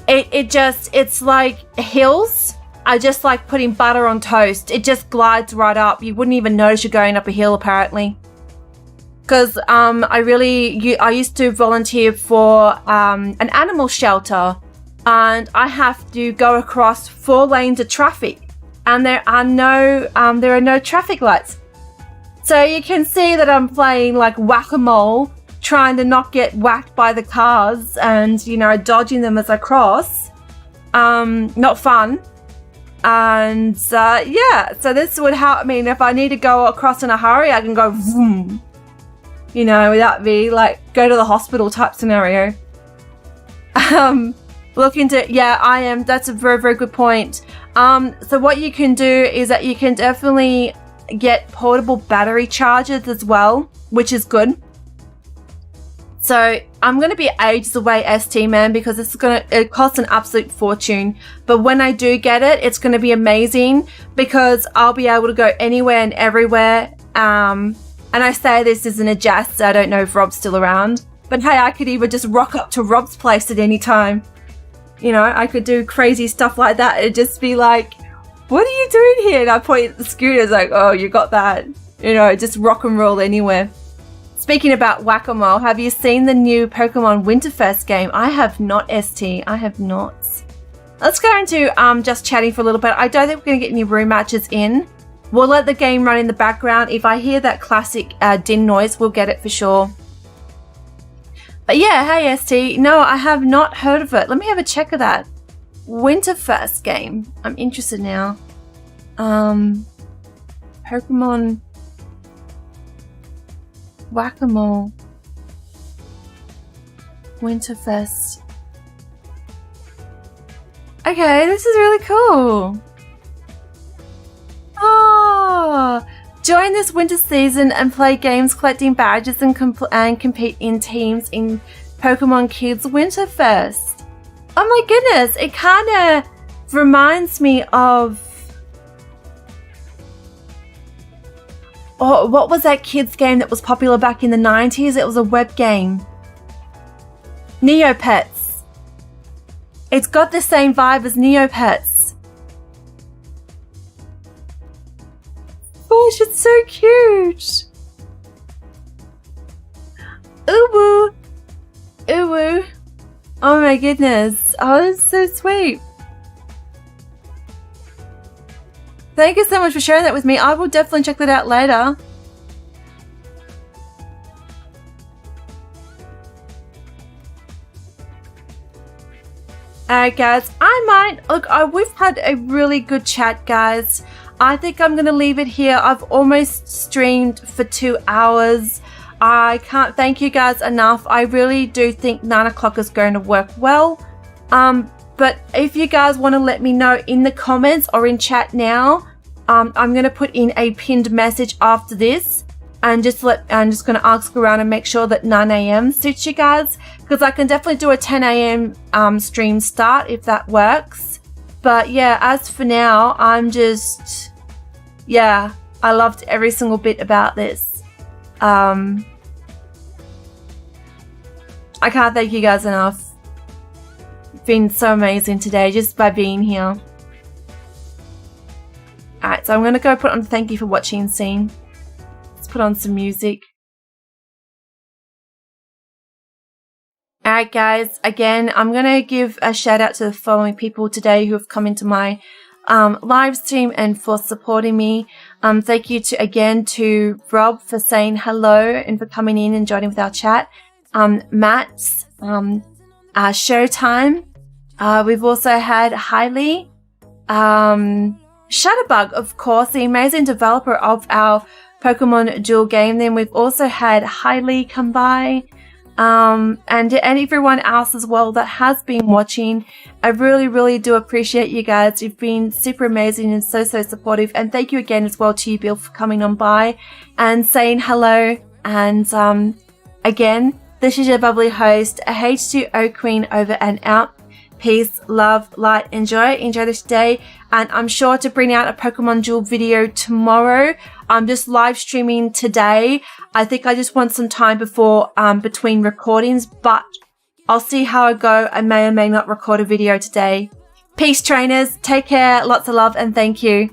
it's like hills. I just like putting butter on toast. It just glides right up. You wouldn't even notice you're going up a hill, apparently. Because I used to volunteer for an animal shelter, and I have to go across 4 lanes of traffic, and there are no traffic lights. So you can see that I'm playing like whack-a-mole, trying to not get whacked by the cars and, you know, dodging them as I cross. Not fun. And yeah, so this would help. I mean, if I need to go across in a hurry, I can go vroom, you know, without me like go to the hospital type scenario. Look into, yeah, I am. That's a very, very good point. So what you can do is that you can definitely get portable battery chargers as well, which is good. So I'm going to be ages away, ST man, because it costs an absolute fortune. But when I do get it, it's going to be amazing because I'll be able to go anywhere and everywhere. And I say this isn't a jest. I don't know if Rob's still around. But hey, I could even just rock up to Rob's place at any time. You know, I could do crazy stuff like that. It'd just be like, what are you doing here? And I point at the scooter, like, oh, you got that. You know, just rock and roll anywhere. Speaking about whack-a-mole, have you seen the new Pokemon Winterfest game? I have not, ST. I have not. Let's go into just chatting for a little bit. I don't think we're going to get any room matches in. We'll let the game run in the background. If I hear that classic din noise, we'll get it for sure. But yeah, hey, ST. No, I have not heard of it. Let me have a check of that. Winterfest game. I'm interested now. Pokemon Whack-a-mole Winterfest. Okay, this is really cool. Oh, join this winter season and play games collecting badges and compete in teams in Pokemon Kids Winterfest. Oh my goodness, it kind of reminds me of... Oh, what was that kids game that was popular back in the 90s? It was a web game. Neopets. It's got the same vibe as Neopets. Gosh, it's so cute. Ooh, ooh. Oh my goodness. Oh, that's so sweet. Thank you so much for sharing that with me. I will definitely check that out later. Alright guys, we've had a really good chat, guys. I think I'm going to leave it here. I've almost streamed for 2 hours. I can't thank you guys enough. I really do think 9 o'clock is going to work well. But if you guys want to let me know in the comments or in chat now, I'm going to put in a pinned message after this and I'm just going to ask around and make sure that 9 a.m. suits you guys, because I can definitely do a 10 a.m. Stream start if that works. But yeah, as for now, I loved every single bit about this. I can't thank you guys enough. It's been so amazing today just by being here. Alright, so I'm going to go put on thank you for watching scene. Let's put on some music. Alright guys, again, I'm going to give a shout out to the following people today who have come into my live stream and for supporting me. Thank you again to Rob for saying hello and for coming in and joining with our chat. Matt, Showtime. We've also had Hailey, Shadowbug, of course, the amazing developer of our Pokemon dual game. Then we've also had Hailey come by, and everyone else as well that has been watching. I really, really do appreciate you guys. You've been super amazing and so supportive. And thank you again as well to you, Bill, for coming on by and saying hello. And again, this is your bubbly host, H2O Queen, over and out. Peace, love, light, enjoy this day, and I'm sure to bring out a Pokemon Duel video tomorrow. I'm just live streaming today. I think I just want some time before between recordings, but I'll see how I go. I may or may not record a video today. Peace, trainers. Take care. Lots of love and thank you.